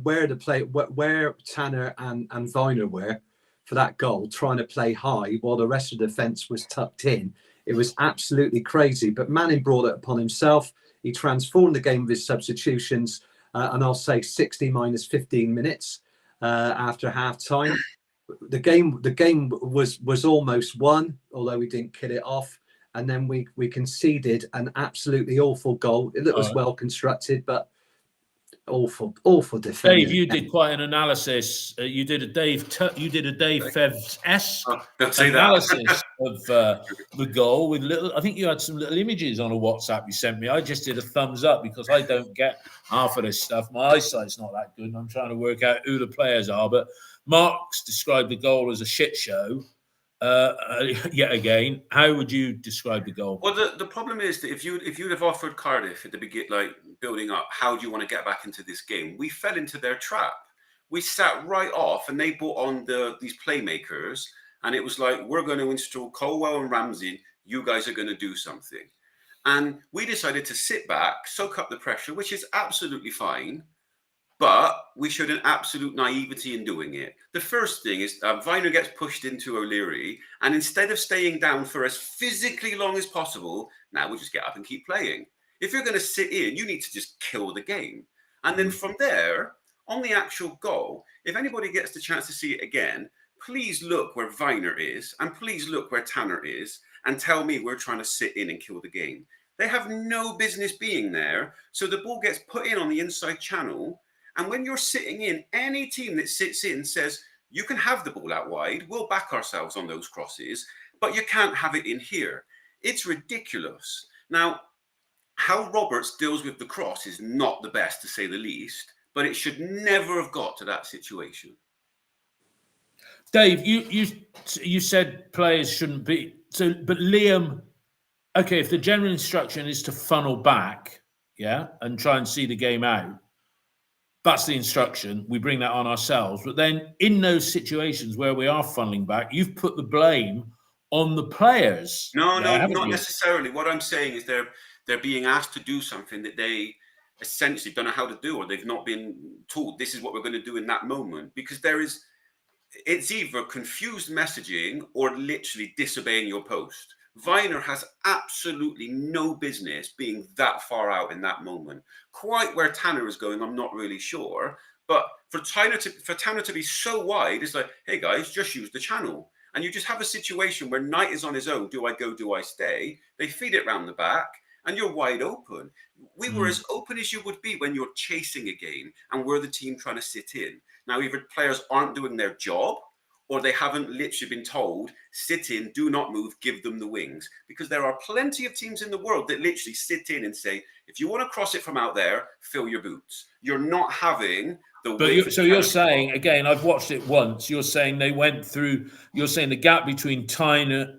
Tanner and Viner were for that goal, trying to play high while the rest of the defence was tucked in. It was absolutely crazy. But Manning brought it upon himself. He transformed the game with his substitutions, and I'll say 60 minus 15 minutes after half time. The game was almost won, although we didn't kill it off. And then we conceded an absolutely awful goal. It was well constructed, but awful defending. Dave, you did quite an analysis. You did a Dave Fevs-esque analysis of the goal with little. I think you had some little images on a WhatsApp you sent me. I just did a thumbs up because I don't get half of this stuff. My eyesight's not that good, and I'm trying to work out who the players are. But Mark's described the goal as a shit show. Yet again, how would you describe the goal? Well, the problem is that if you'd have offered Cardiff at the beginning, like building up, how do you want to get back into this game? We fell into their trap. We sat right off, and they brought on these playmakers, and it was like, we're going to install Colwell and Ramsey. You guys are going to do something, and we decided to sit back, soak up the pressure, which is absolutely fine. But we showed an absolute naivety in doing it. The first thing is Viner gets pushed into O'Leary, and instead of staying down for as physically long as possible, now we'll just get up and keep playing. If you're going to sit in, you need to just kill the game. And then from there, on the actual goal, if anybody gets the chance to see it again, please look where Viner is, and please look where Tanner is, and tell me we're trying to sit in and kill the game. They have no business being there, so the ball gets put in on the inside channel. And when you're sitting in, any team that sits in says, you can have the ball out wide, we'll back ourselves on those crosses, but you can't have it in here. It's ridiculous. Now, how Roberts deals with the cross is not the best, to say the least, but it should never have got to that situation. Dave, you said players shouldn't be so, but Liam, okay, if the general instruction is to funnel back, and try and see the game out, that's the instruction. We bring that on ourselves. But then in those situations where we are funneling back, you've put the blame on the players. No, not necessarily. What I'm saying is they're being asked to do something that they essentially don't know how to do, or they've not been told this is what we're going to do in that moment. Because it's either confused messaging or literally disobeying your post. Viner has absolutely no business being that far out in that moment. Quite where Tanner is going, I'm not really sure. But for Tanner to be so wide, it's like, hey guys, just use the channel. And you just have a situation where Knight is on his own. Do I go? Do I stay? They feed it round the back, and you're wide open. We were as open as you would be when you're chasing a game, and we're the team trying to sit in. Now, either players aren't doing their job, or they haven't literally been told, sit in, do not move, give them the wings. Because there are plenty of teams in the world that literally sit in and say, if you want to cross it from out there, fill your boots. You're not having the But you're saying, again, I've watched it once, you're saying they went through, you're saying the gap between Tanner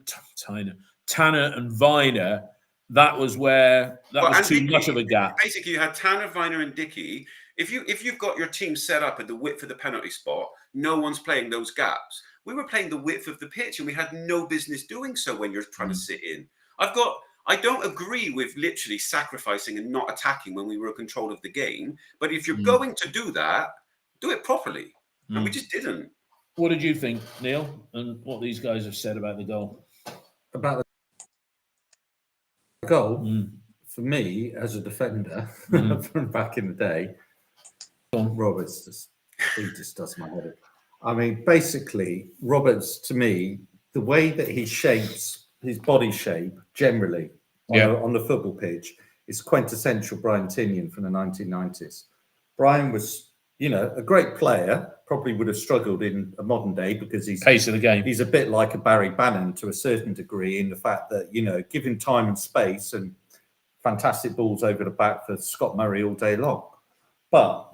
and Viner, that was too much of a gap. Basically, you had Tanner, Viner, and Dickie. If you've got your team set up at the width of the penalty spot, no one's playing those gaps. We were playing the width of the pitch, and we had no business doing so when you're trying to sit in. I don't agree with literally sacrificing and not attacking when we were in control of the game. But if you're going to do that, do it properly. And we just didn't. What did you think, Neil, and what these guys have said about the goal? About the goal, for me, as a defender from back in the day, Roberts just does my head in. I mean, basically, Roberts, to me, the way that he shapes his body shape generally on the football pitch is quintessential Brian Tinian from the 1990s. Brian was, a great player. Probably would have struggled in a modern day because Pace of the game. He's a bit like a Barry Bannon to a certain degree in the fact that, give him time and space and fantastic balls over the back for Scott Murray all day long. But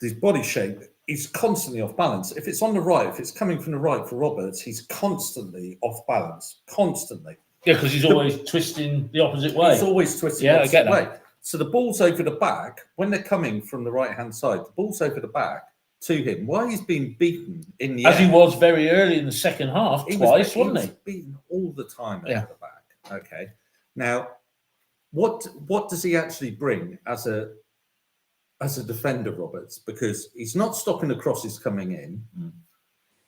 his body shape, he's constantly off balance. If it's on the right, if it's coming from the right for Roberts, he's constantly off balance, constantly. Yeah, because he's always twisting the opposite way. He's always twisting the opposite way. So the ball's over the back, when they're coming from the right-hand side, the ball's over the back to him. While he's being beaten in the As he was very early in the second half, wasn't he? He was beaten all the time over the back. Okay. Now, what does he actually bring as a defender, Roberts? Because he's not stopping the crosses coming in.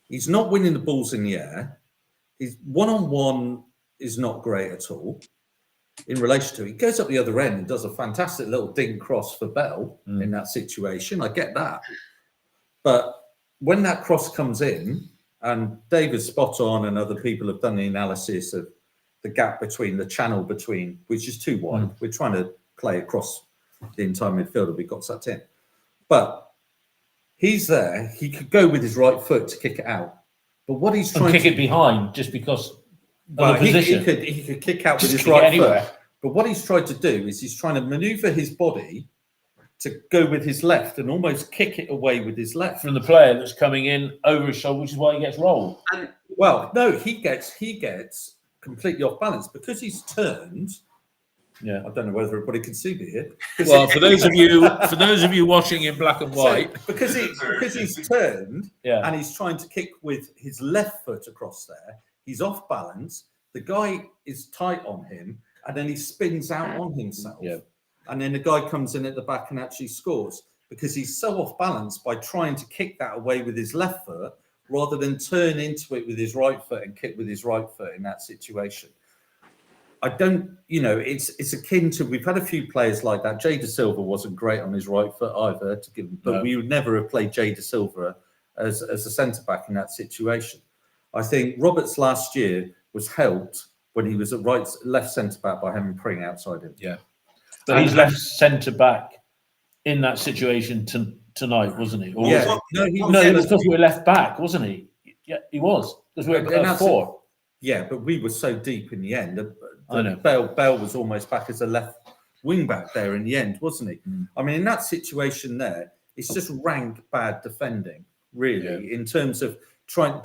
He's not winning the balls in the air. His one-on-one is not great at all. In relation to it, he goes up the other end and does a fantastic little ding cross for Bell in that situation. I get that. But when that cross comes in, and David's spot on and other people have done the analysis of the gap between the channel between, which is too wide. We're trying to play across the entire midfield and we got sucked in. But he's there. He could go with his right foot to kick it out. But what he's trying to kick it behind just because... Well, he could kick out with his right foot. But what he's tried to do is he's trying to maneuver his body to go with his left and almost kick it away with his left. From the player that's coming in over his shoulder, which is why he gets rolled. Well, no, he gets completely off balance because he's turned. Yeah, I don't know whether everybody can see me here. Well, for those of you watching in black and white, because he's turned and he's trying to kick with his left foot across there. He's off balance. The guy is tight on him, and then he spins out on himself. Yeah. And then the guy comes in at the back and actually scores because he's so off balance by trying to kick that away with his left foot rather than turn into it with his right foot and kick with his right foot in that situation. I don't, it's akin to, we've had a few players like that. Jay De Silva wasn't great on his right foot either, but we would never have played Jay De Silva as a centre-back in that situation. I think Roberts last year was helped when he was left centre-back by having Pring outside him. Yeah. But he's left centre-back in that situation tonight, wasn't he? Or he was because we were left back, wasn't he? Yeah, he was. Because we were at 4. Yeah, but we were so deep in the end. I know. Bell was almost back as a left wing-back there in the end, wasn't he? I mean, in that situation there, it's just rank bad defending, really, in terms of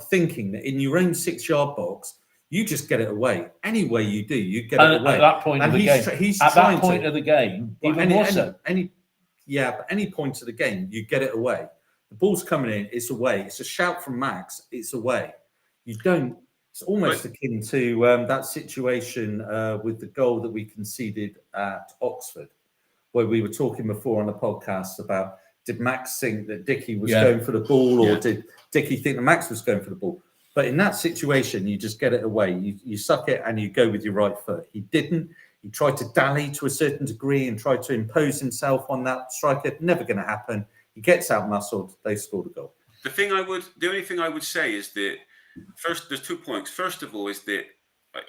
thinking that in your own 6-yard box, you just get it away. Any way you do, you get it away. At that point of the game, even more so. Any point of the game, you get it away. The ball's coming in, it's away. It's a shout from Max, it's away. You don't. It's almost akin to that situation with the goal that we conceded at Oxford, where we were talking before on the podcast about did Max think that Dickie was going for the ball, or did Dickie think that Max was going for the ball? But in that situation, you just get it away. You suck it and you go with your right foot. He didn't. He tried to dally to a certain degree and tried to impose himself on that striker. Never going to happen. He gets out muscled. They scored a goal. The only thing I would say is that first, there's 2 points. First of all, is that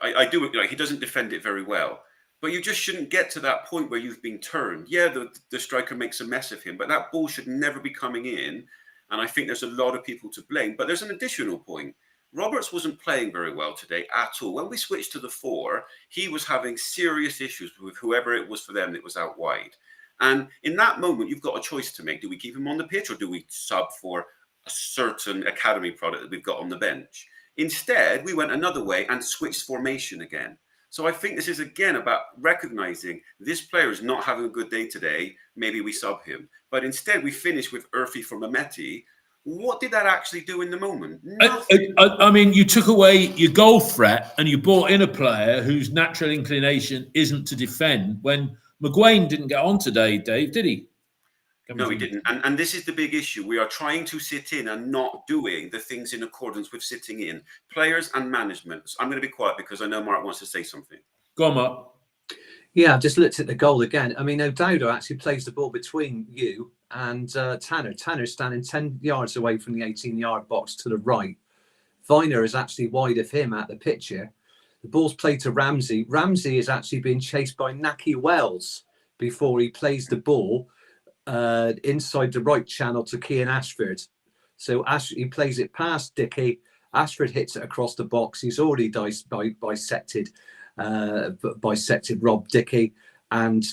I do it like he doesn't defend it very well. But you just shouldn't get to that point where you've been turned. Yeah, the striker makes a mess of him, but that ball should never be coming in. And I think there's a lot of people to blame. But there's an additional point. Roberts wasn't playing very well today at all. When we switched to the 4, he was having serious issues with whoever it was for them that was out wide. And in that moment, you've got a choice to make. Do we keep him on the pitch or do we sub for a certain academy product that we've got on the bench? Instead, we went another way and switched formation again. So I think this is, again, about recognizing this player is not having a good day today. Maybe we sub him. But instead, we finish with Urfi from Mehmeti. What did that actually do in the moment? I mean, you took away your goal threat and you brought in a player whose natural inclination isn't to defend. When McGuane didn't get on today, Dave, did he? No, he didn't. And this is the big issue. We are trying to sit in and not doing the things in accordance with sitting in. Players and management. I'm going to be quiet because I know Mark wants to say something. Go on, Mark. Yeah, I've just looked at the goal again. I mean, O'Dowd actually plays the ball between you and Tanner. Tanner's standing 10 yards away from the 18-yard box to the right. Viner is actually wide of him at the pitch here. The ball's played to Ramsey. Ramsey is actually being chased by Naki Wells before he plays the ball inside the right channel to Kean Ashford. So he plays it past Dickey. Ashford hits it across the box. He's already bisected Rob Dickey, and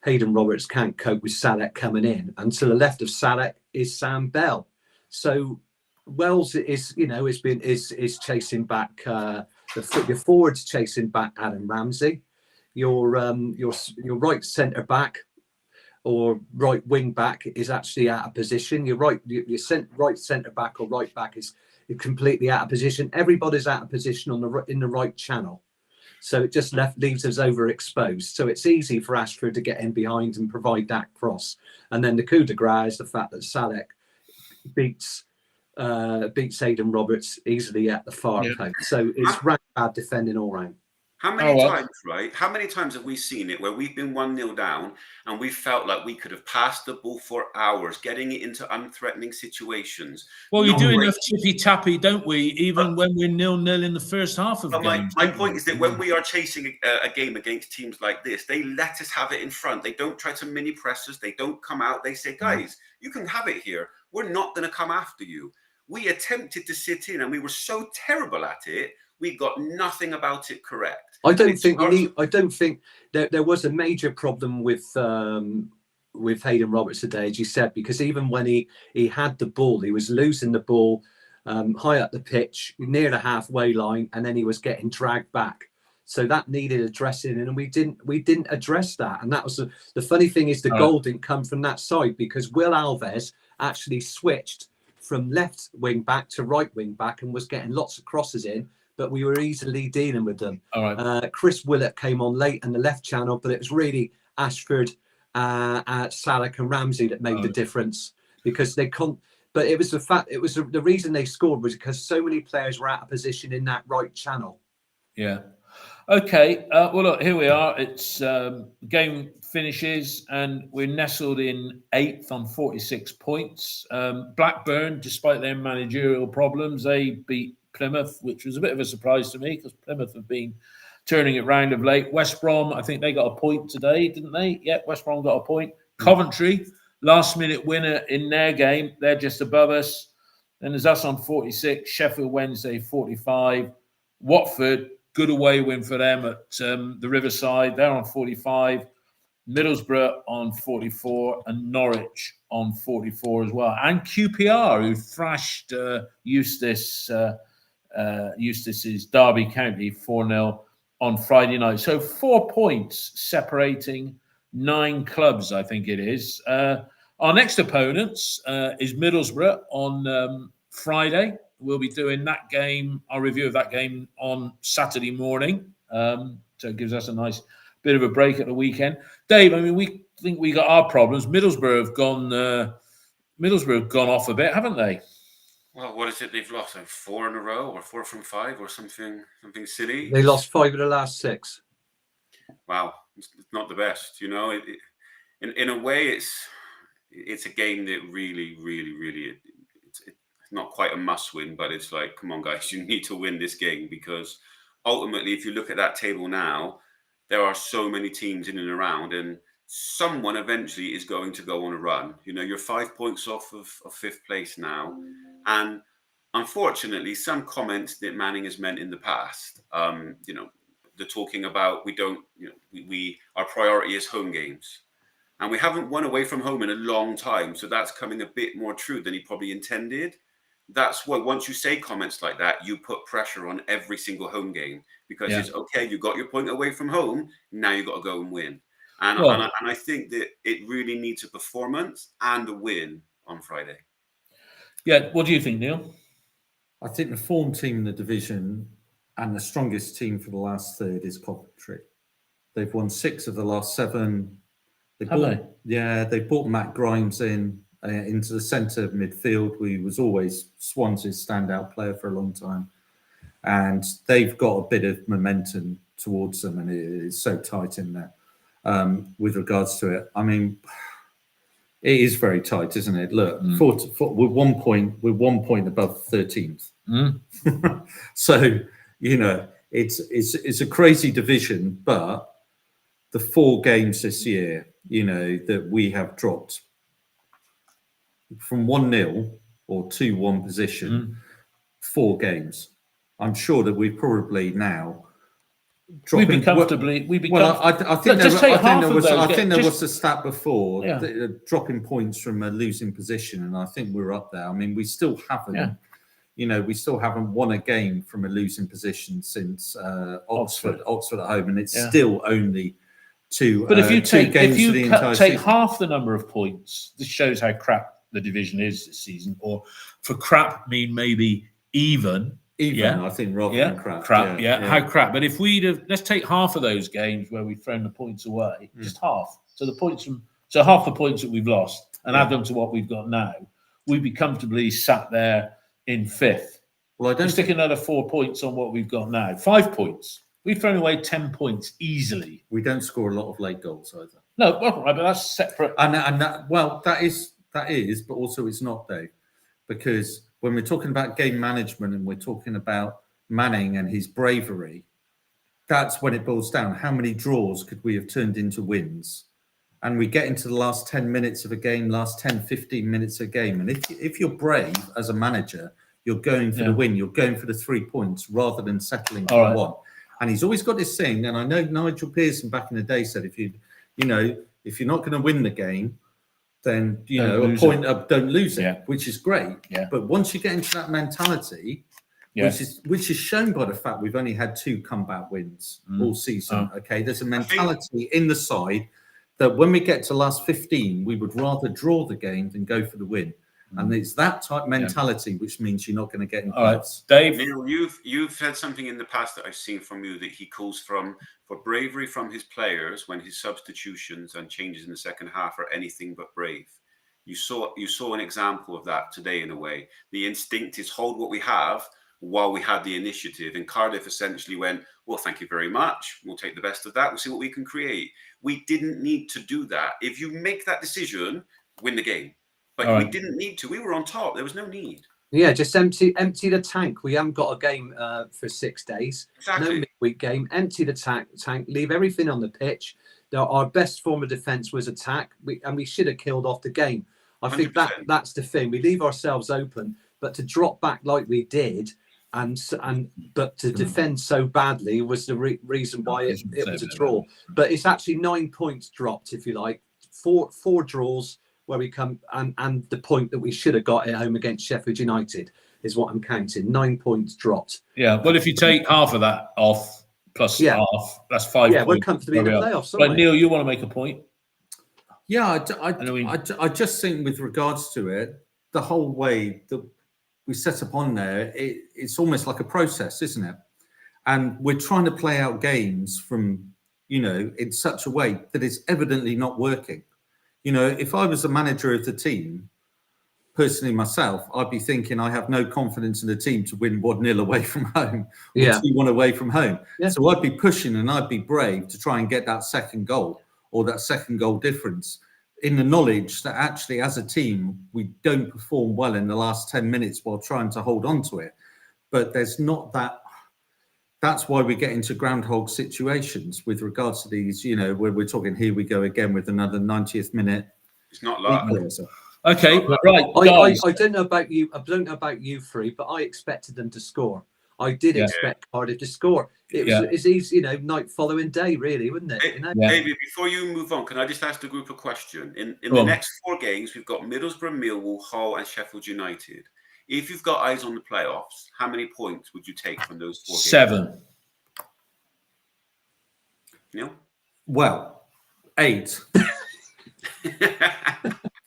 Hayden Roberts can't cope with Salek coming in. And to the left of Salek is Sam Bell. So Wells is chasing back your forwards, chasing back Adam Ramsey. Your right centre back or right wing back is actually out of position. Your right centre back or right back is completely out of position. Everybody's out of position in the right channel. So it just leaves us overexposed. So it's easy for Ashford to get in behind and provide that cross. And then the coup de grace is the fact that Salek beats Aidan Roberts easily at the far post. So it's rank bad defending all round. How many times, right? How many times have we seen it where we've been 1-0 down and we felt like we could have passed the ball for hours, getting it into unthreatening situations? Well, we do enough tippy-tappy, don't we? Even when we're 0-0 in the first half of games. My point is that when we are chasing a game against teams like this, they let us have it in front. They don't try to mini press us. They don't come out. They say, guys, you can have it here. We're not going to come after you. We attempted to sit in and we were so terrible at it. We got nothing about it correct. I don't think there was a major problem with Hayden Roberts today, as you said, because even when he had the ball, he was losing the ball high up the pitch, near the halfway line, and then he was getting dragged back. So that needed addressing, and we didn't address that. And that was the funny thing is the goal didn't come from that side because Will Alves actually switched from left wing back to right wing back and was getting lots of crosses in. But we were easily dealing with them. Chris Willett came on late in the left channel, but it was really Ashford, Salek and Ramsey that made the difference because they couldn't. But it was the fact, it was the reason they scored was because so many players were out of position in that right channel. Yeah. Okay. Well, look, here we are. It's game finishes and we're nestled in 8th on 46 points. Blackburn, despite their managerial problems, they beat Plymouth, which was a bit of a surprise to me because Plymouth have been turning it round of late. West Brom, I think they got a point today, didn't they? Yeah, West Brom got a point. Coventry, last-minute winner in their game. They're just above us. Then there's us on 46. Sheffield Wednesday, 45. Watford, good away win for them at the Riverside. They're on 45. Middlesbrough on 44 and Norwich on 44 as well. And QPR, who thrashed Eustace's Derby County 4-0 on Friday night. So 4 points separating 9 clubs, I think it is. Our next opponents is Middlesbrough on Friday. We'll be doing that game, our review of that game on Saturday morning. So it gives us a nice bit of a break at the weekend. Dave, I mean, we think we got our problems. Middlesbrough have gone off a bit, haven't they? Well, what is it they've lost? Like 4 in a row, or 4 from 5, or something silly. They lost 5 of the last 6. Wow, it's not the best, you know. In a way, it's a game that really, it's not quite a must-win, but it's like, come on, guys, you need to win this game because ultimately, if you look at that table now, there are so many teams in and around, and someone eventually is going to go on a run. You know, you're 5 points off of 5th place now. And unfortunately, some comments that Manning has meant in the past, you know, they're talking about our priority is home games. And we haven't won away from home in a long time. So that's coming a bit more true than he probably intended. That's why once you say comments like that, you put pressure on every single home game because it's okay, you got your point away from home, now you got to go and win. And I think that it really needs a performance and a win on Friday. Yeah, what do you think, Neil? I think the form team in the division and the strongest team for the last third is Coventry. They've won 6 of the last 7. They brought Matt Grimes into the centre of midfield. He was always Swansea's standout player for a long time. And they've got a bit of momentum towards them, and it is so tight in there with regards to it. I mean, it is very tight, isn't it? Look, we're 1 point above 13th. So, you know, it's a crazy division, but the 4 games this year, you know, that we have dropped from 1-0 or 2-1 position, 4 games. I'm sure that we've probably now We'd be comfortably. I think there was a stat before dropping points from a losing position, and I think we're up there. I mean, we still haven't. We still haven't won a game from a losing position since Oxford at home, and it's still only 2. But if you take season. half the number of points, this shows how crap the division is this season. Or for crap, mean maybe even. I think rather than crap. How crap. But if let's take half of those games where we've thrown the points away, just half. So half the points that we've lost, and add them to what we've got now, we'd be comfortably sat there in 5th. Well, I don't stick another 4 points on what we've got now. 5 points. We've thrown away 10 points easily. We don't score a lot of late goals either. No, well, right, but that's separate. That is, but also it's not, Dave, because when we're talking about game management and we're talking about Manning and his bravery, that's when it boils down. How many draws could we have turned into wins? And we get into the last 10 minutes of a game, last 10, 15 minutes of a game. And if you're brave as a manager, you're going for the win. You're going for the 3 points rather than settling for 1. And he's always got this thing. And I know Nigel Pearson back in the day said, if you're not going to win the game, then don't lose it, which is great. Yeah. But once you get into that mentality, which is shown by the fact we've only had 2 comeback wins all season. Okay, there's a mentality in the side that when we get to last 15, we would rather draw the game than go for the win. And it's that type mentality which means you're not going to get in points. Dave, Neil, you've said something in the past that I've seen from you that he calls for bravery from his players when his substitutions and changes in the second half are anything but brave. You saw an example of that today in a way. The instinct is hold what we have while we had the initiative. And Cardiff essentially went, well, thank you very much. We'll take the best of that. We'll see what we can create. We didn't need to do that. If you make that decision, win the game. But we didn't need to. We were on top. There was no need. Yeah, just empty the tank. We haven't got a game for 6 days. Exactly. No midweek game. Empty the tank. Leave everything on the pitch. Our best form of defence was attack, we should have killed off the game. I 100%. Think that's the thing. We leave ourselves open, but to drop back like we did, but to defend so badly was the reason why it was a draw. But it's actually 9 points dropped, if you like. Four draws where we come, and the point that we should have got at home against Sheffield United is what I'm counting. 9 points dropped. Yeah, well, if you take half of that off plus half, that's 5 points. Yeah, we're comfortably in the playoffs. But Neil, you want to make a point? Yeah, I just think with regards to it, the whole way that we set up on there, it's almost like a process, isn't it? And we're trying to play out games from, in such a way that it's evidently not working. If I was a manager of the team, personally myself, I'd be thinking I have no confidence in the team to win 1-0 away from home or 2-1 away from home. Yeah. So I'd be pushing and I'd be brave to try and get that second goal or that second goal difference, in the knowledge that actually as a team, we don't perform well in the last 10 minutes while trying to hold on to it. But there's not that. That's why we get into groundhog situations with regards to these, where we're talking, here we go again with another 90th minute. It's not luck. Okay, right. I don't know about you. I don't know about you three, but I expected them to score. I did expect Cardiff to score. It's easy, night following day, really, wouldn't it? David, before you move on, can I just ask the group a question? In the next 4 games, we've got Middlesbrough, Millwall, Hull, and Sheffield United. If you've got eyes on the playoffs, how many points would you take from those 4 games? 7. Neil? Well, 8.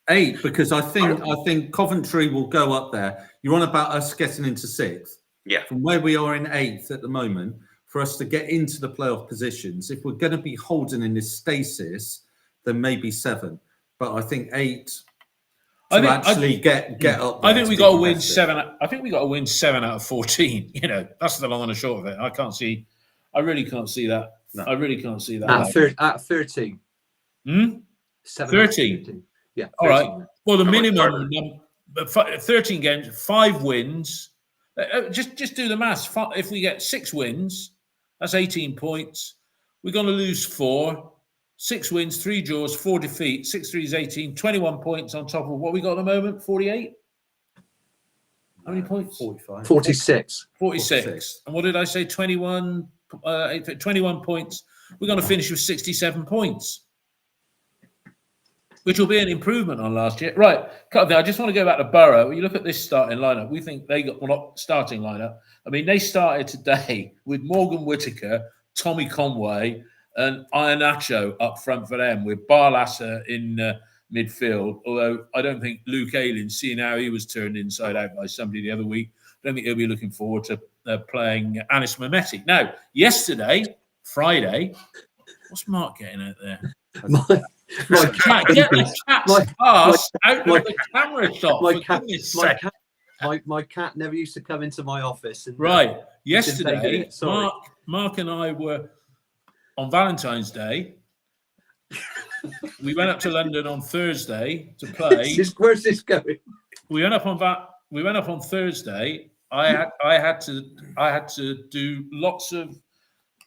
8, because I think Coventry will go up there. You're on about us getting into 6th. Yeah. From where we are in 8th at the moment, for us to get into the playoff positions, if we're going to be holding in this stasis, then maybe 7. But I think 8 to actually get up. I think we got to win 7. I think we got to win 7 out of 14. That's the long and the short of it. I really can't see that. No. I really can't see that. At 13. 7 13. Yeah. 13. All right. Well, the minimum 13 games, 5 wins. Just do the maths. If we get 6 wins, that's 18 points. We're going to lose 4. 6 wins, 3 draws, 4 defeats, 6 threes, 18, 21 points on top of what we got at the moment, 48? How many points? 45. 46. 46. And what did I say? 21 points. We're going to finish with 67 points, which will be an improvement on last year. Right. I just want to go back to Borough. When you look at this starting lineup, we think they got, well, not starting lineup. I mean, they started today with Morgan Whittaker, Tommy Conway, and Iheanacho up front for them, with Barlasser in midfield. Although I don't think Luke Ayling, seeing how he was turned inside out by somebody the other week, I don't think he'll be looking forward to playing Anis Mehmeti. Now, yesterday, Friday, what's Mark getting out there? My cat, Get the cat's ass out of the camera shot. My cat never used to come into my office. And, right. Yesterday, Sorry. Mark and I were on Valentine's Day. We went up to London on Thursday to play. Where's this going? We went up on Thursday. I had to do lots of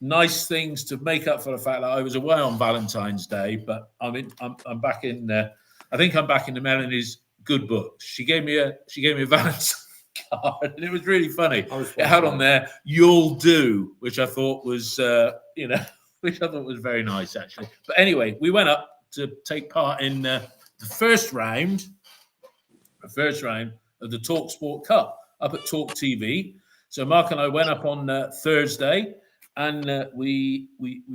nice things to make up for the fact that I was away on Valentine's Day. But I'm back in. I think I'm back in the Melanie's good books. She gave me a Valentine's card, and it was really funny. It had on there "You'll do," which I thought was which I thought was very nice, actually. But anyway, we went up to take part in the first round of the Talk Sport Cup up at Talk TV. So Mark and I went up on Thursday, and we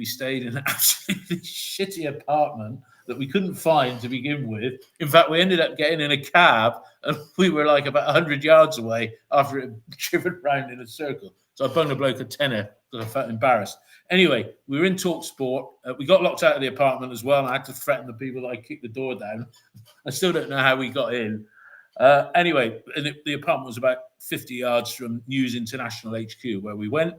stayed in an absolutely shitty apartment that we couldn't find to begin with. In fact, we ended up getting in a cab, and we were like about 100 yards away after it driven round in a circle. So I bunged a bloke a tenner because I felt embarrassed. Anyway, we were in Talk Sport. We got locked out of the apartment as well, and I had to threaten the people that I kicked the door down. I still don't know how we got in. Anyway, and the apartment was about 50 yards from News International HQ, where we went,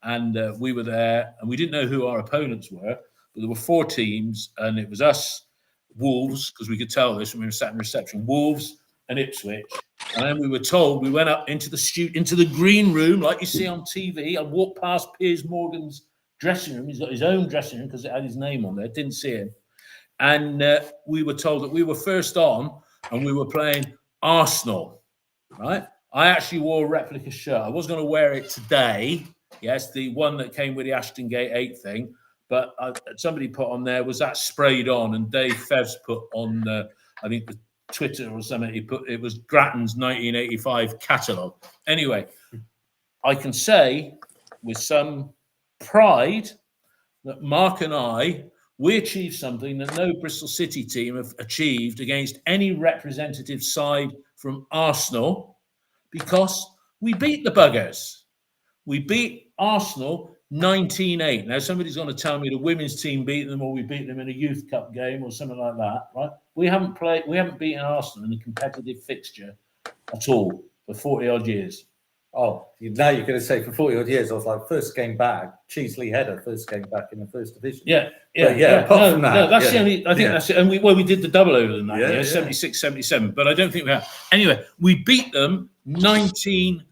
and we were there, and we didn't know who our opponents were, but there were 4 teams, and it was us, Wolves, because we could tell this when we were sat in reception, Wolves and Ipswich. And then we were told, we went up into the green room, like you see on TV. I walked past Piers Morgan's dressing room. He's got his own dressing room because it had his name on there. Didn't see him. And we were told that we were first on, and we were playing Arsenal, right? I actually wore a replica shirt. I was going to wear it today. Yes, the one that came with the Ashton Gate 8 thing. But somebody put on there, was that sprayed on? And Dave Fevs put on, I think, the Twitter or something, he put, it was Grattan's 1985 catalogue. Anyway, I can say with some pride that Mark and we achieved something that no Bristol City team have achieved against any representative side from Arsenal, because we beat the buggers. We beat Arsenal 19-8. Now, somebody's going to tell me the women's team beat them, or we beat them in a youth cup game or something like that, right? We haven't beaten Arsenal in a competitive fixture at all for 40-odd years. Oh, now you're going to say for 40-odd years. I was like, first game back, Cheesley header, first game back in the first division. Yeah. Apart from that, no, that's the only. I think that's it. And we did the double over than that. Yeah, 76, 77. But I don't think we have. Anyway, we beat them 19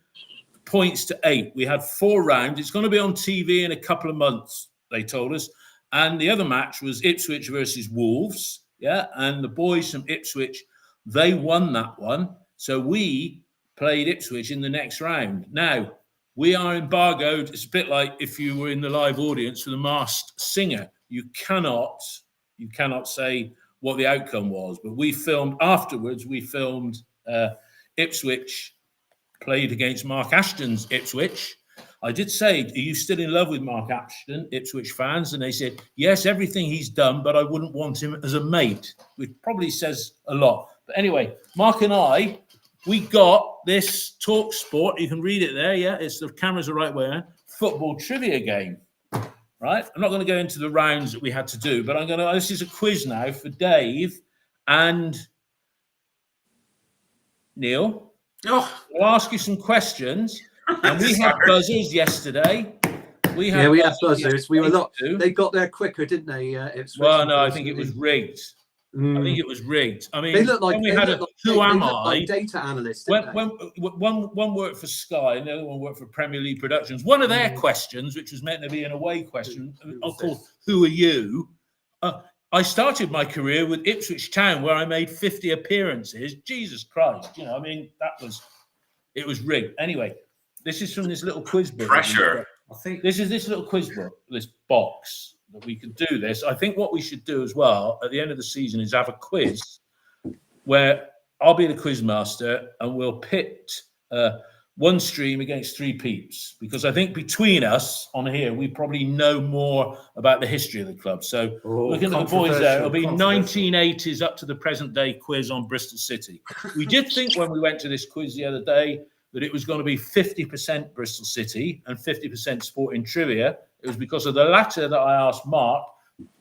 points to 8. We had 4 rounds. It's going to be on TV in a couple of months, they told us. And the other match was Ipswich versus Wolves. Yeah, and the boys from Ipswich, they won that one. So we played Ipswich in the next round. Now, we are embargoed. It's a bit like if you were in the live audience for The Masked Singer. You cannot say what the outcome was. But we filmed afterwards. We filmed Ipswich played against Mark Ashton's Ipswich. I did say, are you still in love with Mark Ashton, Ipswich fans? And they said, yes, everything he's done, but I wouldn't want him as a mate, which probably says a lot. But anyway, Mark and we got this Talk Sport. You can read it there, yeah? It's the cameras are right where. Football trivia game, right? I'm not going to go into the rounds that we had to do, but this is a quiz now for Dave and Neil. Oh. We'll ask you some questions. And we had buzzers yesterday. We had buzzers. We were not. They got there quicker, didn't they? Well, no, I think it was rigged. I think it was rigged. I mean, they look like who am I? Like data analysts. One worked for Sky, and the other one worked for Premier League Productions. One of their questions, which was meant to be an away question, of course, who are you? I started my career with Ipswich Town, where I made 50 appearances. Jesus Christ, I mean, it was rigged. Anyway, this is from this little quiz book. Pressure. I think This is this little quiz book, this box that we can do this. I think what we should do as well at the end of the season is have a quiz where I'll be the quiz master and we'll pit one stream against 3 peeps, because I think between us on here, we probably know more about the history of the club. So looking at the boys there, it'll be 1980s up to the present day quiz on Bristol City. We did think when we went to this quiz the other day that it was going to be 50% Bristol City and 50% sporting trivia. It was because of the latter that I asked Mark,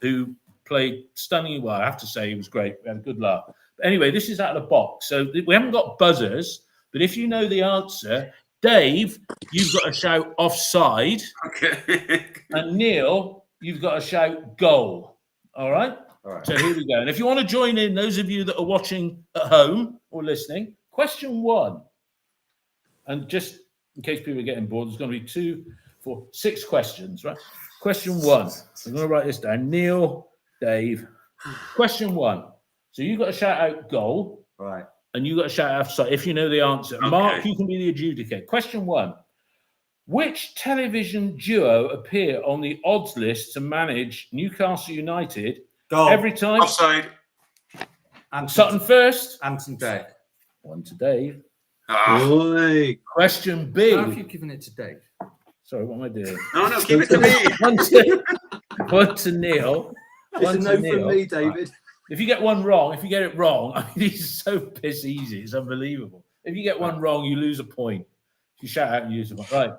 who played stunningly well. I have to say, he was great. We had a good laugh. But anyway, this is out of the box. So we haven't got buzzers. But if you know the answer, Dave, you've got to shout offside. Okay. And Neil, you've got to shout goal. All right? All right. So here we go. And if you want to join in, those of you that are watching at home or listening, question 1. And just in case people are getting bored, there's going to be 2, 4, 6 questions, right? Question 1. I'm going to write this down. Neil, Dave. Question 1. So you've got to shout out goal. Right. And you got to shout out offside if you know the answer. Okay. Mark, you can be the adjudicator. Question 1. Which television duo appear on the odds list to manage Newcastle United Goal. every time? Offside. Sutton first. Anton Dave. 1 to Dave. Oi. Question B. How have you given it to Dave? Sorry, what am I doing? No, give it to me. 1 to Neil. It's 1 a to no from Neil. me, David. If you get one wrong, if you get it wrong, I mean, these are so piss easy. It's unbelievable. If you get one wrong, you lose a point. If you shout out, you lose a point. Right.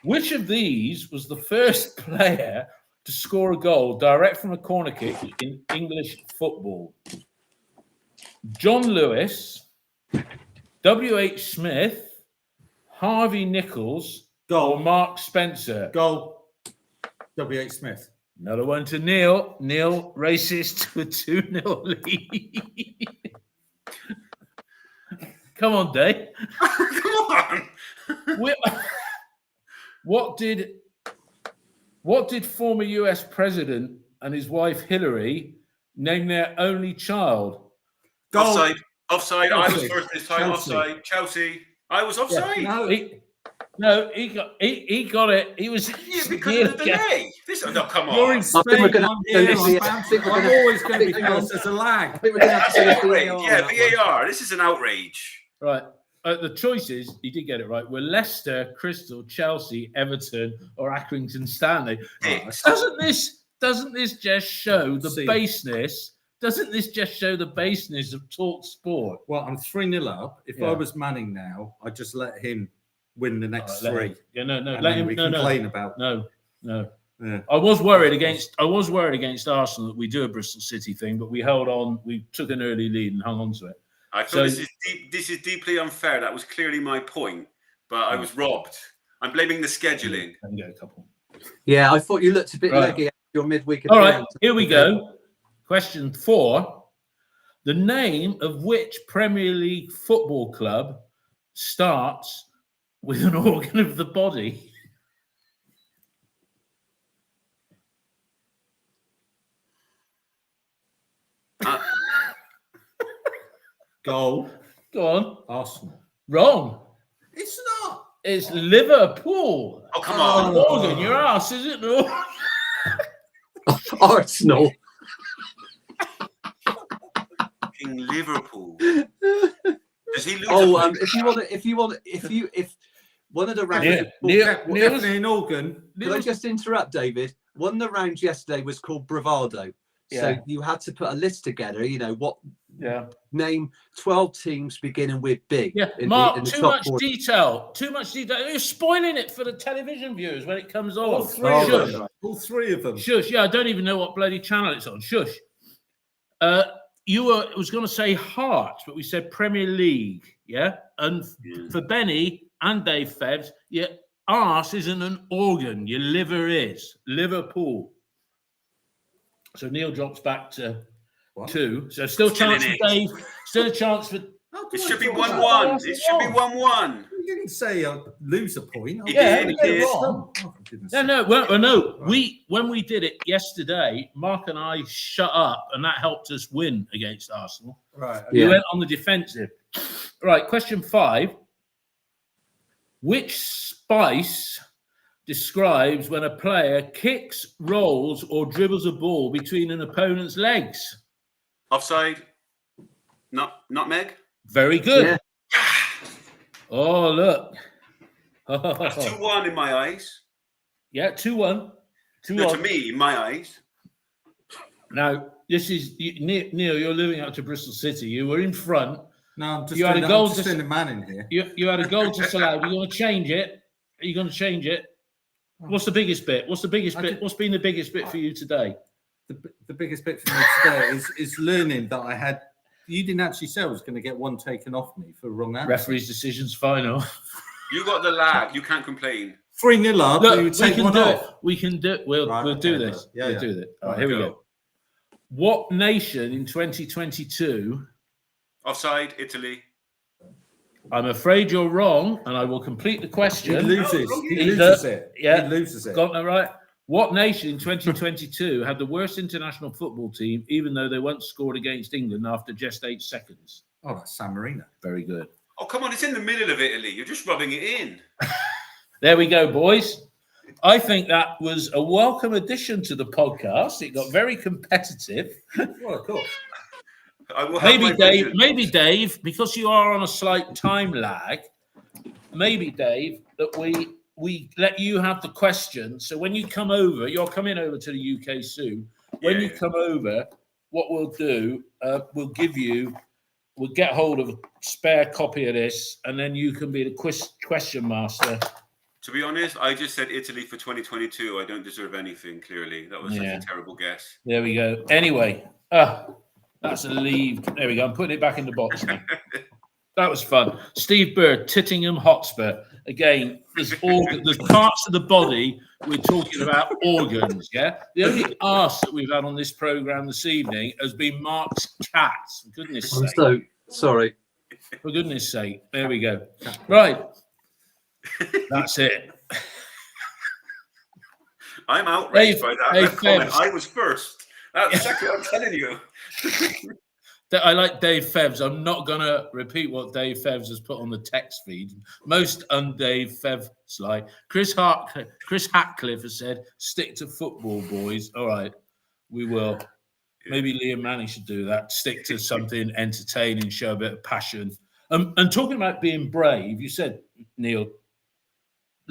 Which of these was the first player to score a goal direct from a corner kick in English football? John Lewis, W.H. Smith, Harvey Nichols, or Mark Spencer? Goal. W.H. Smith. Another one to Neil. Neil races to a 2-0 lead. Come on, Dave. Come on. What did former US president and his wife Hillary name their only child? Goal. Offside. I was Chelsea. first this time. Chelsea. Offside. Chelsea. I was offside. No, he got it. He was because of the delay. Come on. You're in Spain. we're gonna I'm have to here. do I'm this. always going to be honest. There's a lag. I think we're going to have to do a Outrage. VAR on Yeah, that one. VAR. This is an outrage. right. The choices, he did get it right, were Leicester, Crystal, Chelsea, Everton, or Accrington Stanley. Doesn't this just show the baseness? Doesn't this just show the baseness of Talk Sport? Well, I'm 3-0 up. If Yeah. I was Manning now, I'd just let him win the next 3. Yeah, no. And Let then him. we No. complain about. No. Yeah. I was worried against Arsenal that we do a Bristol City thing, but we held on. We took an early lead and hung on to it. I thought So- this is deeply unfair. That was clearly my point, but I was robbed. I'm blaming the scheduling. I can get a couple. Yeah, I thought you looked a bit Right. leggy at your midweek All right, appearance. here we go. Question 4. The name of which Premier League football club starts with an organ of the body? Goal. Go on. Arsenal. Wrong. It's not. It's Liverpool. Oh, come An on. organ, your ass, is it? No. Arsenal. Fucking Liverpool. Does he lose? If one of the rounds, Definitely an organ. Can I just interrupt, David? One of the rounds yesterday was called Bravado. So Yeah. you had to put a list together, what Yeah. name 12 teams beginning with B. Yeah. in Mark, the too top much 4. detail. Too much detail. You're spoiling it for the television viewers when it comes on. All three Oh, of right, them. right. All 3 of them. Shush. Yeah, I don't even know what bloody channel it's on. Shush. You was going to say Hearts, but we said Premier League. Yeah. And for Benny and Dave Febbs, your arse isn't an organ. Your liver is. Liverpool. So Neil drops back to 2. So still a chance for in it. Dave. Still a chance for. It should be 1-1. It should be 1-1. You didn't say lose a point. He Yeah, did, we he did. Oh, for goodness sake. No. Right. When we did it yesterday, Mark and I shut up, and that helped us win against Arsenal. Right. We Yeah. went on the defensive. Right, question 5. Which spice describes when a player kicks, rolls, or dribbles a ball between an opponent's legs? Offside. Nutmeg. Very good. Yeah. Oh, look. That's 2-1 in my eyes. Yeah, 2-1. No, 2-1. to me, in my eyes. Now, this is Neil. You're living up to Bristol City. You were in front. No, I'm just You had a goal to- doing the man in here. You had a goal disallowed. You're going to change it. Are you going to change it? What's the biggest bit? What's the biggest bit? What's been the biggest bit for you today? The biggest bit for me today is learning that I had. You didn't actually say I was going to get one taken off me for wrong answer. Referee's decision's final. You got the lag. You can't complain. 3-0 up. Look, you we would take can one do off. it. We can do it. We'll Right, do okay, this. yeah, we'll yeah. do this. All right, Right, here we go. go. What nation in 2022? Offside. Italy. I'm afraid you're wrong, and I will complete the He question. loses. No, He either- loses it. yeah. He loses it. Got that right? What nation in 2022 had the worst international football team, even though they once scored against England after just 8 seconds? Oh, that's San Marino. Very good. Oh, come on. It's in the middle of Italy. You're just rubbing it in. There we go, boys. I think that was a welcome addition to the podcast. It got very competitive. Well, of course. I will have my vision. Maybe Dave, because you are on a slight time lag, maybe Dave, that we let you have the question. So when you come over, you're coming over to the UK soon. When you Yeah. come over, what we'll do, we'll get hold of a spare copy of this, and then you can be the question master. To be honest, I just said Italy for 2022. I don't deserve anything, clearly. That was such Yeah. a terrible guess. There we go. Anyway, that's a leave. There we go. I'm putting it back in the box now. That was fun. Steve Bird, Tittingham Hotspur. Again, there's parts of the body we're talking about organs, yeah? The only arse that we've had on this programme this evening has been Mark's cats. For goodness I'm sake. so sorry. For goodness sake. There we go. Right. That's it. I'm outraged by that comment. Febs. I was first. That's exactly what I'm telling you. I like Dave Fevs. I'm not going to repeat what Dave Fevs has put on the text feed. Most un-Dave Fevs like. Chris Hatcliffe has said, stick to football, boys. All right, we will. Maybe Liam Manning should do that. Stick to something entertaining, show a bit of passion. And talking about being brave, you said, Neil,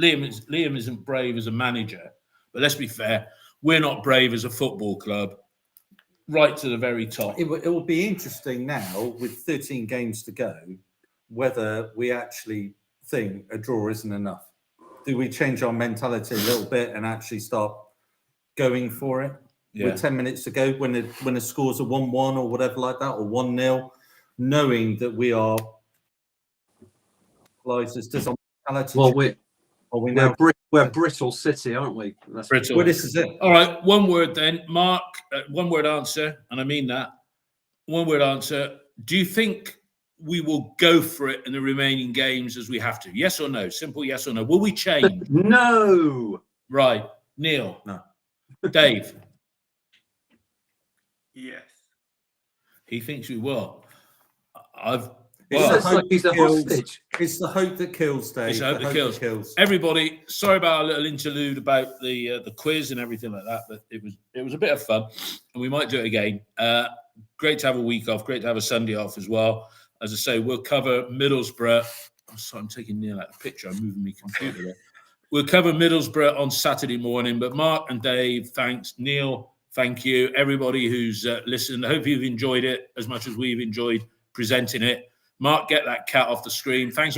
Liam isn't brave as a manager. But let's be fair, we're not brave as a football club. Right to the very top. It will be interesting now with 13 games to go, whether we actually think a draw isn't enough. Do we change our mentality a little bit and actually start going for it? Yeah. With 10 minutes to go, when the scores are 1-1 or whatever like that, or 1-0, knowing that we are does our mentality. Well, we're Bristol City, aren't we? That's Brittle. Well, this is it. All right, one word then. Mark, one word answer, and I mean that. One word answer. Do you think we will go for it in the remaining games as we have to? Yes or no? Simple yes or no. Will we change? No. Right. Neil. No. Dave. Yes. He thinks we will. It's like he's a hostage. It's the hope that kills, Dave. It's the hope that kills. Everybody, sorry about our little interlude about the quiz and everything like that, but it was a bit of fun, and we might do it again. Great to have a week off. Great to have a Sunday off as well. As I say, we'll cover Middlesbrough. I'm sorry, I'm taking Neil out of the picture. I'm moving my computer there. We'll cover Middlesbrough on Saturday morning. But Mark and Dave, thanks. Neil, thank you. Everybody who's listened, I hope you've enjoyed it as much as we've enjoyed presenting it. Mark, get that cat off the screen. Thanks.